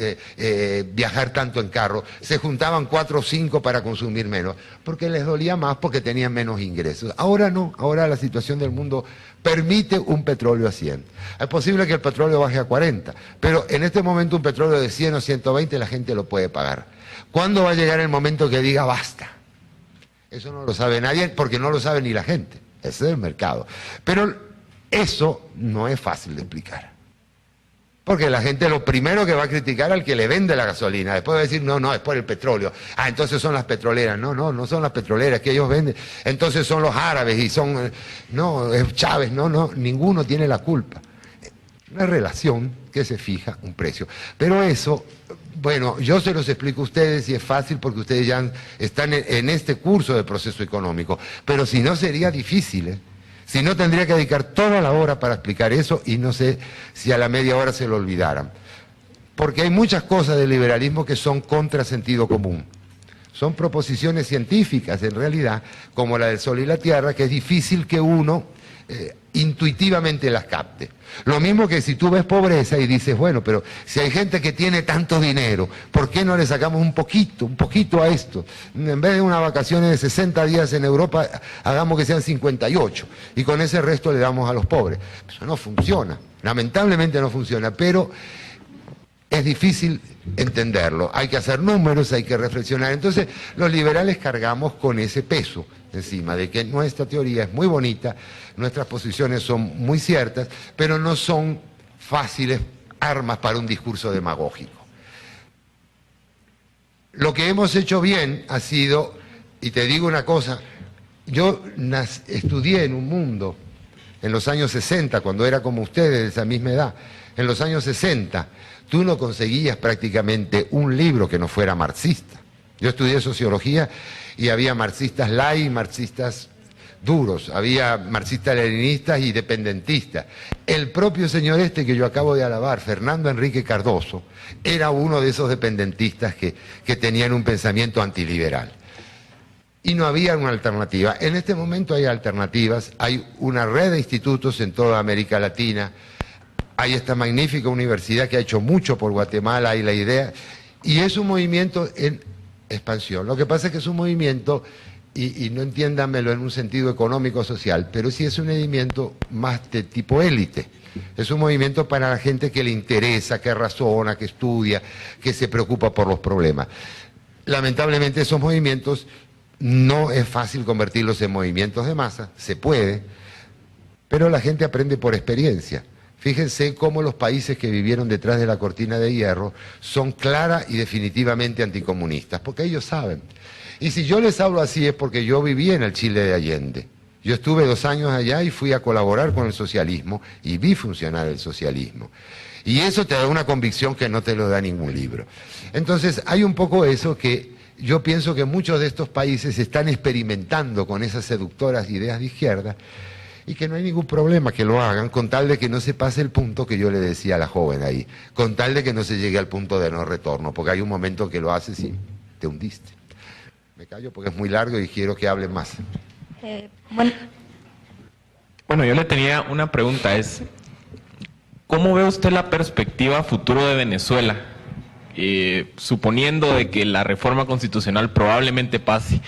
viajar tanto en carro, se juntaban 4 o 5 para consumir menos, porque les dolía más, porque tenían menos ingresos. Ahora no, ahora la situación del mundo permite un petróleo a 100. Es posible que el petróleo baje a 40, pero en este momento un petróleo de 100 o 120 la gente lo puede pagar. ¿Cuándo va a llegar el momento que diga basta? Eso no lo sabe nadie, porque no lo sabe ni la gente. Ese es el mercado. Pero eso no es fácil de explicar. Porque la gente lo primero que va a criticar al que le vende la gasolina. Después va a decir, no, es por el petróleo. Entonces son las petroleras. No son las petroleras que ellos venden. Entonces son los árabes y son... No, es Chávez. No, ninguno tiene la culpa. Una relación que se fija un precio. Pero eso... Bueno, yo se los explico a ustedes y es fácil porque ustedes ya están en este curso de proceso económico, pero si no sería difícil, ¿eh? Si no tendría que dedicar toda la hora para explicar eso y no sé si a la media hora se lo olvidaran. Porque hay muchas cosas del liberalismo que son contra sentido común. Son proposiciones científicas en realidad, como la del Sol y la Tierra, que es difícil que uno intuitivamente las capte. Lo mismo que si tú ves pobreza y dices, bueno, pero si hay gente que tiene tanto dinero, ¿por qué no le sacamos un poquito a esto? En vez de unas vacaciones de 60 días en Europa, hagamos que sean 58 y con ese resto le damos a los pobres. Eso no funciona, lamentablemente no funciona, pero es difícil entenderlo. Hay que hacer números, hay que reflexionar. Entonces, los liberales cargamos con ese peso encima, de que nuestra teoría es muy bonita, nuestras posiciones son muy ciertas, pero no son fáciles armas para un discurso demagógico. Lo que hemos hecho bien ha sido, y te digo una cosa, yo estudié en un mundo en los años 60, cuando era como ustedes, de esa misma edad, en los años 60, tú no conseguías prácticamente un libro que no fuera marxista. Yo estudié sociología y había marxistas light y marxistas duros, había marxistas leninistas y dependentistas. El propio señor que yo acabo de alabar, Fernando Enrique Cardoso, era uno de esos dependentistas que tenían un pensamiento antiliberal. Y no había una alternativa. En este momento hay alternativas, hay una red de institutos en toda América Latina, hay esta magnífica universidad que ha hecho mucho por Guatemala y la idea, y es un movimiento en expansión. Lo que pasa es que es un movimiento, y no entiéndanmelo en un sentido económico-social, pero sí es un movimiento más de tipo élite. Es un movimiento para la gente que le interesa, que razona, que estudia, que se preocupa por los problemas. Lamentablemente esos movimientos no es fácil convertirlos en movimientos de masa, se puede, pero la gente aprende por experiencia. Fíjense cómo los países que vivieron detrás de la cortina de hierro son clara y definitivamente anticomunistas, porque ellos saben. Y si yo les hablo así es porque yo viví en el Chile de Allende. Yo estuve 2 años allá y fui a colaborar con el socialismo y vi funcionar el socialismo. Y eso te da una convicción que no te lo da ningún libro. Entonces hay un poco eso que yo pienso que muchos de estos países están experimentando con esas seductoras ideas de izquierda, y que no hay ningún problema que lo hagan, con tal de que no se pase el punto que yo le decía a la joven ahí, con tal de que no se llegue al punto de no retorno, porque hay un momento que lo haces y te hundiste. Me callo porque es muy largo y quiero que hable más. Bueno, yo le tenía una pregunta, es, ¿cómo ve usted la perspectiva futuro de Venezuela? Suponiendo de que la reforma constitucional probablemente pase,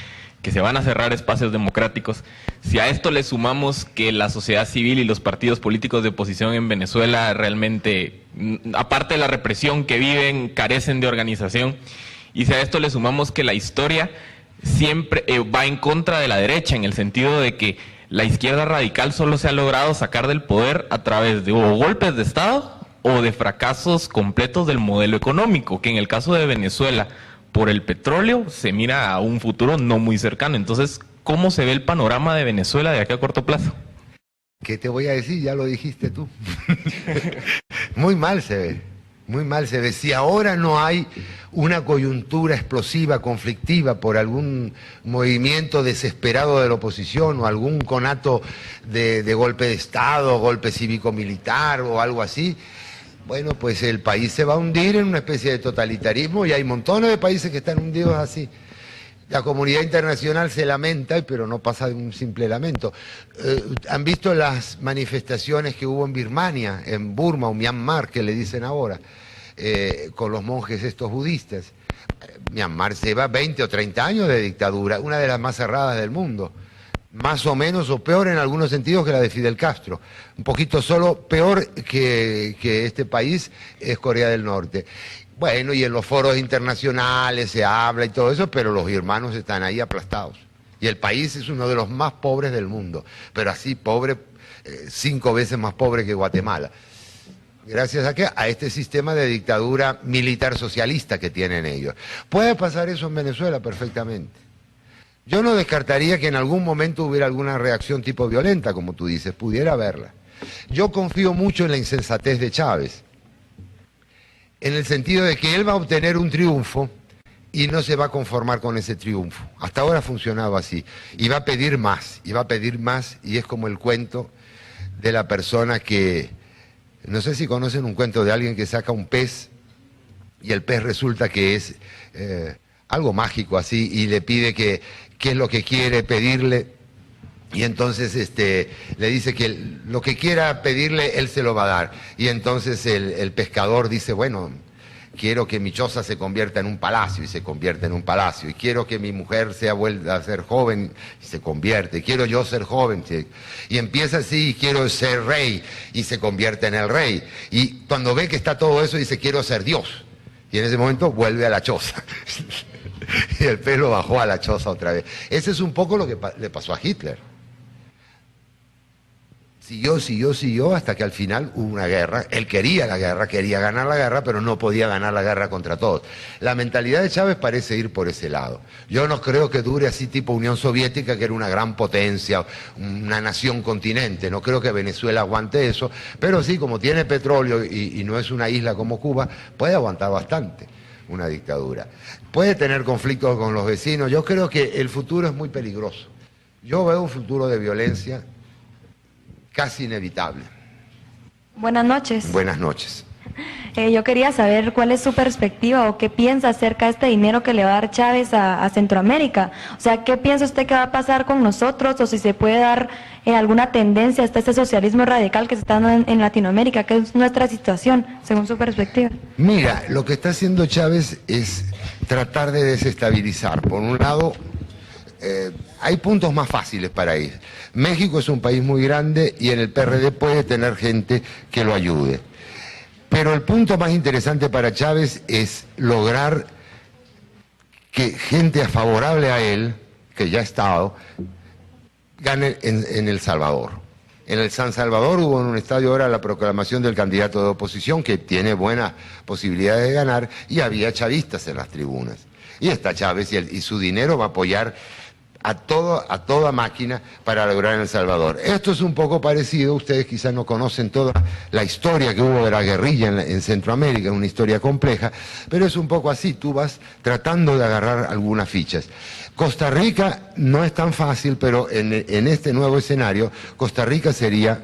que se van a cerrar espacios democráticos, si a esto le sumamos que la sociedad civil y los partidos políticos de oposición en Venezuela realmente, aparte de la represión que viven, carecen de organización, y si a esto le sumamos que la historia siempre va en contra de la derecha, en el sentido de que la izquierda radical solo se ha logrado sacar del poder a través de o golpes de Estado o de fracasos completos del modelo económico, que en el caso de Venezuela, por el petróleo, se mira a un futuro no muy cercano. Entonces, ¿cómo se ve el panorama de Venezuela de aquí a corto plazo? ¿Qué te voy a decir? Ya lo dijiste tú. Muy mal se ve, muy mal se ve. Si ahora no hay una coyuntura explosiva, conflictiva, por algún movimiento desesperado de la oposición o algún conato de golpe de Estado, golpe cívico-militar o algo así, bueno, pues el país se va a hundir en una especie de totalitarismo, y hay montones de países que están hundidos así. La comunidad internacional se lamenta, pero no pasa de un simple lamento. ¿Han visto las manifestaciones que hubo en Birmania, en Burma o Myanmar, que le dicen ahora, con los monjes estos budistas? Myanmar lleva 20 o 30 años de dictadura, una de las más cerradas del mundo. Más o menos, o peor en algunos sentidos, que la de Fidel Castro. Un poquito solo peor que este país es Corea del Norte. Bueno, y en los foros internacionales se habla y todo eso, pero los birmanos están ahí aplastados. Y el país es uno de los más pobres del mundo, pero así pobre, 5 veces más pobre que Guatemala. Gracias a qué? A este sistema de dictadura militar socialista que tienen ellos. Puede pasar eso en Venezuela perfectamente. Yo no descartaría que en algún momento hubiera alguna reacción tipo violenta, como tú dices, pudiera haberla. Yo confío mucho en la insensatez de Chávez, en el sentido de que él va a obtener un triunfo y no se va a conformar con ese triunfo. Hasta ahora ha funcionado así. Y va a pedir más, y va a pedir más, y es como el cuento de la persona que, no sé si conocen un cuento de alguien que saca un pez y el pez resulta que es algo mágico así, y le pide qué es lo que quiere pedirle, y entonces le dice que lo que quiera pedirle él se lo va a dar, y entonces el pescador dice, bueno, quiero que mi choza se convierta en un palacio, y se convierte en un palacio, y quiero que mi mujer sea vuelta a ser joven, y se convierte, y quiero yo ser joven, y empieza así, y quiero ser rey, y se convierte en el rey, y cuando ve que está todo eso dice, quiero ser Dios, y en ese momento vuelve a la choza. Y el pez lo bajó a la choza otra vez. Ese es un poco lo que le pasó a Hitler. Siguió hasta que al final hubo una guerra. Él quería la guerra, quería ganar la guerra, pero no podía ganar la guerra contra todos. La mentalidad de Chávez parece ir por ese lado. Yo no creo que dure así tipo Unión Soviética, que era una gran potencia, una nación continente. No creo que Venezuela aguante eso, pero sí, como tiene petróleo y no es una isla como Cuba, puede aguantar bastante una dictadura. Puede tener conflictos con los vecinos. Yo creo que el futuro es muy peligroso. Yo veo un futuro de violencia casi inevitable. Buenas noches. Buenas noches. Yo quería saber cuál es su perspectiva o qué piensa acerca de este dinero que le va a dar Chávez a Centroamérica. O sea, ¿qué piensa usted que va a pasar con nosotros o si se puede dar alguna tendencia hasta este socialismo radical que se está dando en Latinoamérica? ¿Qué es nuestra situación, según su perspectiva? Mira, lo que está haciendo Chávez es tratar de desestabilizar. Por un lado, hay puntos más fáciles para ir. México es un país muy grande y en el PRD puede tener gente que lo ayude. Pero el punto más interesante para Chávez es lograr que gente favorable a él, que ya ha estado, gane en El Salvador. En el San Salvador hubo en un estadio ahora la proclamación del candidato de oposición que tiene buenas posibilidades de ganar y había chavistas en las tribunas. Y está Chávez y su dinero va a apoyar a toda máquina para lograr en El Salvador. Esto es un poco parecido, ustedes quizás no conocen toda la historia que hubo de la guerrilla en Centroamérica, es una historia compleja, pero es un poco así, tú vas tratando de agarrar algunas fichas. Costa Rica no es tan fácil, pero en este nuevo escenario, Costa Rica sería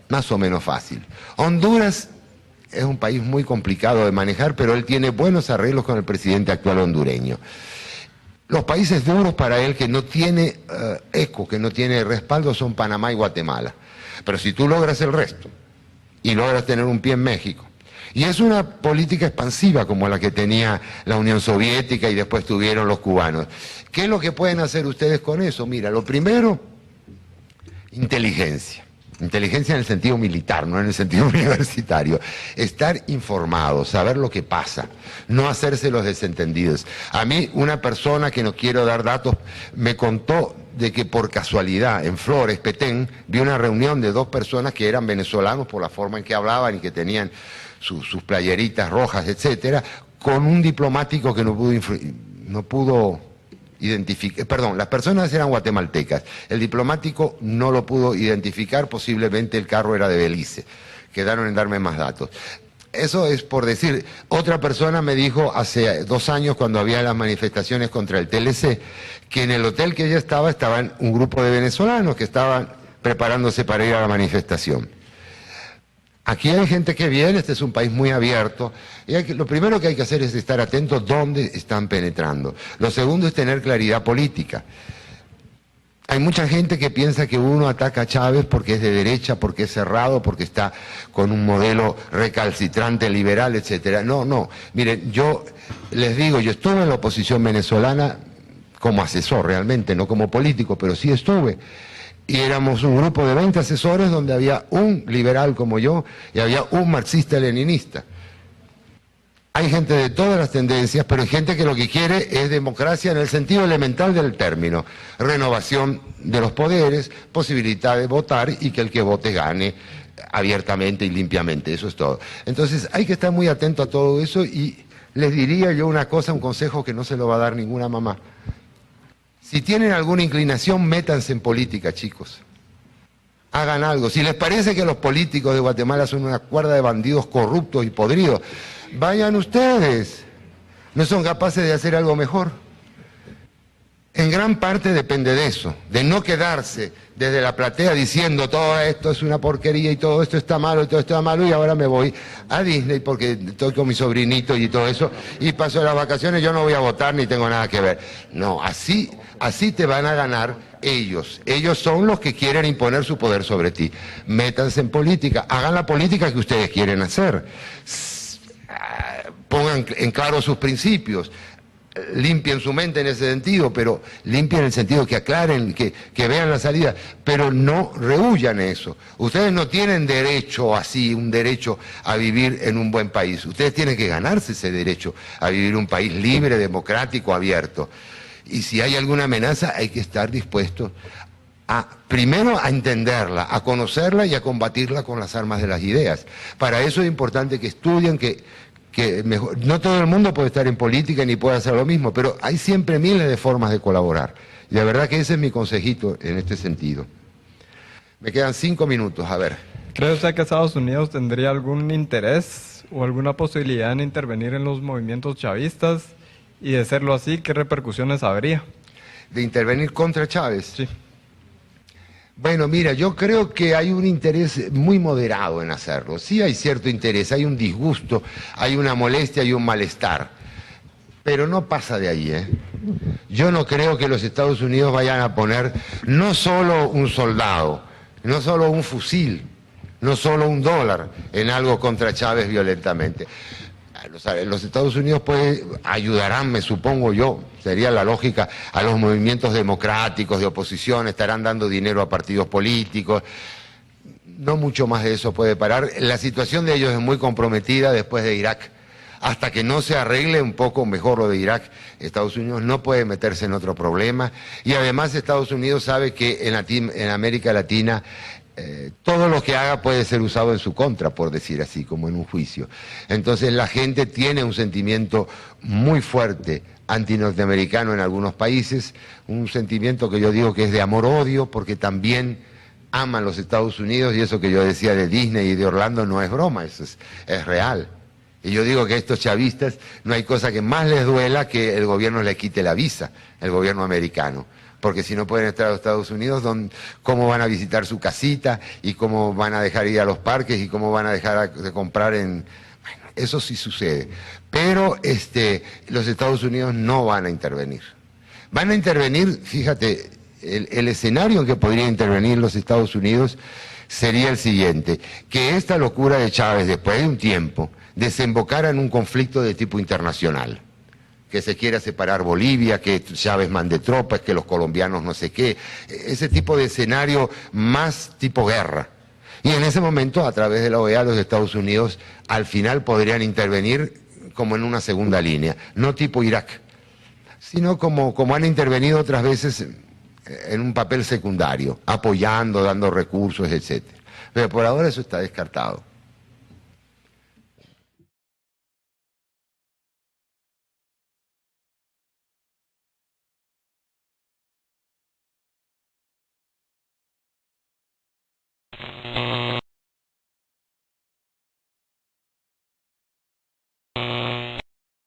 más o menos fácil. Honduras es un país muy complicado de manejar, pero él tiene buenos arreglos con el presidente actual hondureño. Los países duros para él que no tiene eco, que no tiene respaldo, son Panamá y Guatemala. Pero si tú logras el resto y logras tener un pie en México, y es una política expansiva como la que tenía la Unión Soviética y después tuvieron los cubanos. ¿Qué es lo que pueden hacer ustedes con eso? Mira, lo primero, inteligencia. Inteligencia en el sentido militar, no en el sentido universitario. Estar informado, saber lo que pasa, no hacerse los desentendidos. A mí una persona, que no quiero dar datos, me contó de que por casualidad en Flores, Petén, vi una reunión de dos personas que eran venezolanos por la forma en que hablaban y que tenían sus playeritas rojas, etcétera, con un diplomático que no pudo identificar, perdón, las personas eran guatemaltecas, el diplomático no lo pudo identificar, posiblemente el carro era de Belice, quedaron en darme más datos. Eso es por decir. Otra persona me dijo hace 2 años, cuando había las manifestaciones contra el TLC, que en el hotel que ella estaban un grupo de venezolanos que estaban preparándose para ir a la manifestación. Aquí hay gente que viene, este es un país muy abierto, y lo primero que hay que hacer es estar atentos dónde están penetrando. Lo segundo es tener claridad política. Hay mucha gente que piensa que uno ataca a Chávez porque es de derecha, porque es cerrado, porque está con un modelo recalcitrante, liberal, etcétera. No. Miren, yo les digo, yo estuve en la oposición venezolana como asesor realmente, no como político, pero sí estuve. Y éramos un grupo de 20 asesores donde había un liberal como yo y había un marxista-leninista. Hay gente de todas las tendencias, pero hay gente que lo que quiere es democracia en el sentido elemental del término. Renovación de los poderes, posibilidad de votar y que el que vote gane abiertamente y limpiamente, eso es todo. Entonces hay que estar muy atento a todo eso y les diría yo una cosa, un consejo que no se lo va a dar ninguna mamá. Si tienen alguna inclinación, métanse en política, chicos. Hagan algo. Si les parece que los políticos de Guatemala son una cuerda de bandidos corruptos y podridos, vayan ustedes. ¿No son capaces de hacer algo mejor? En gran parte depende de eso, de no quedarse desde la platea diciendo todo esto es una porquería y todo esto está malo y todo esto está malo y ahora me voy a Disney porque estoy con mi sobrinito y todo eso y paso las vacaciones, yo no voy a votar ni tengo nada que ver. No, así te van a ganar ellos. Ellos son los que quieren imponer su poder sobre ti. Métanse en política, hagan la política que ustedes quieren hacer. Pongan en claro sus principios. Limpien su mente en ese sentido, pero limpien en el sentido que aclaren, que vean la salida, pero no rehuyan eso. Ustedes no tienen derecho así, un derecho a vivir en un buen país. Ustedes tienen que ganarse ese derecho a vivir en un país libre, democrático, abierto. Y si hay alguna amenaza, hay que estar dispuestos primero a entenderla, a conocerla y a combatirla con las armas de las ideas. Para eso es importante que estudien, no todo el mundo puede estar en política ni puede hacer lo mismo, pero hay siempre miles de formas de colaborar. Y de verdad que ese es mi consejito en este sentido. Me quedan 5 minutos, a ver. ¿Cree usted que Estados Unidos tendría algún interés o alguna posibilidad en intervenir en los movimientos chavistas? Y de serlo así, ¿qué repercusiones habría? ¿De intervenir contra Chávez? Sí. Bueno, mira, yo creo que hay un interés muy moderado en hacerlo. Sí hay cierto interés, hay un disgusto, hay una molestia y un malestar. Pero no pasa de ahí, ¿eh? Yo no creo que los Estados Unidos vayan a poner no solo un soldado, no solo un fusil, no solo un dólar en algo contra Chávez violentamente. Los Estados Unidos ayudarán, me supongo yo, sería la lógica, a los movimientos democráticos de oposición, estarán dando dinero a partidos políticos. No mucho más de eso puede parar. La situación de ellos es muy comprometida después de Irak. Hasta que no se arregle un poco mejor lo de Irak, Estados Unidos no puede meterse en otro problema. Y además Estados Unidos sabe que en América Latina todo lo que haga puede ser usado en su contra, por decir así, como en un juicio. Entonces la gente tiene un sentimiento muy fuerte anti-norteamericano en algunos países, un sentimiento que yo digo que es de amor-odio, porque también aman los Estados Unidos, y eso que yo decía de Disney y de Orlando no es broma, eso es real. Y yo digo que a estos chavistas no hay cosa que más les duela que el gobierno les quite la visa, el gobierno americano. Porque si no pueden estar a los Estados Unidos, ¿cómo van a visitar su casita? ¿Y cómo van a dejar ir a los parques? ¿Y cómo van a dejar de comprar en...? Bueno, eso sí sucede. Pero los Estados Unidos no van a intervenir. Van a intervenir, fíjate, el escenario en que podría intervenir los Estados Unidos sería el siguiente, que esta locura de Chávez, después de un tiempo, desembocara en un conflicto de tipo internacional, que se quiera separar Bolivia, que Chávez mande tropas, que los colombianos no sé qué, ese tipo de escenario más tipo guerra. Y en ese momento, a través de la OEA, los Estados Unidos al final podrían intervenir como en una segunda línea, no tipo Irak, sino como han intervenido otras veces en un papel secundario, apoyando, dando recursos, etc. Pero por ahora eso está descartado.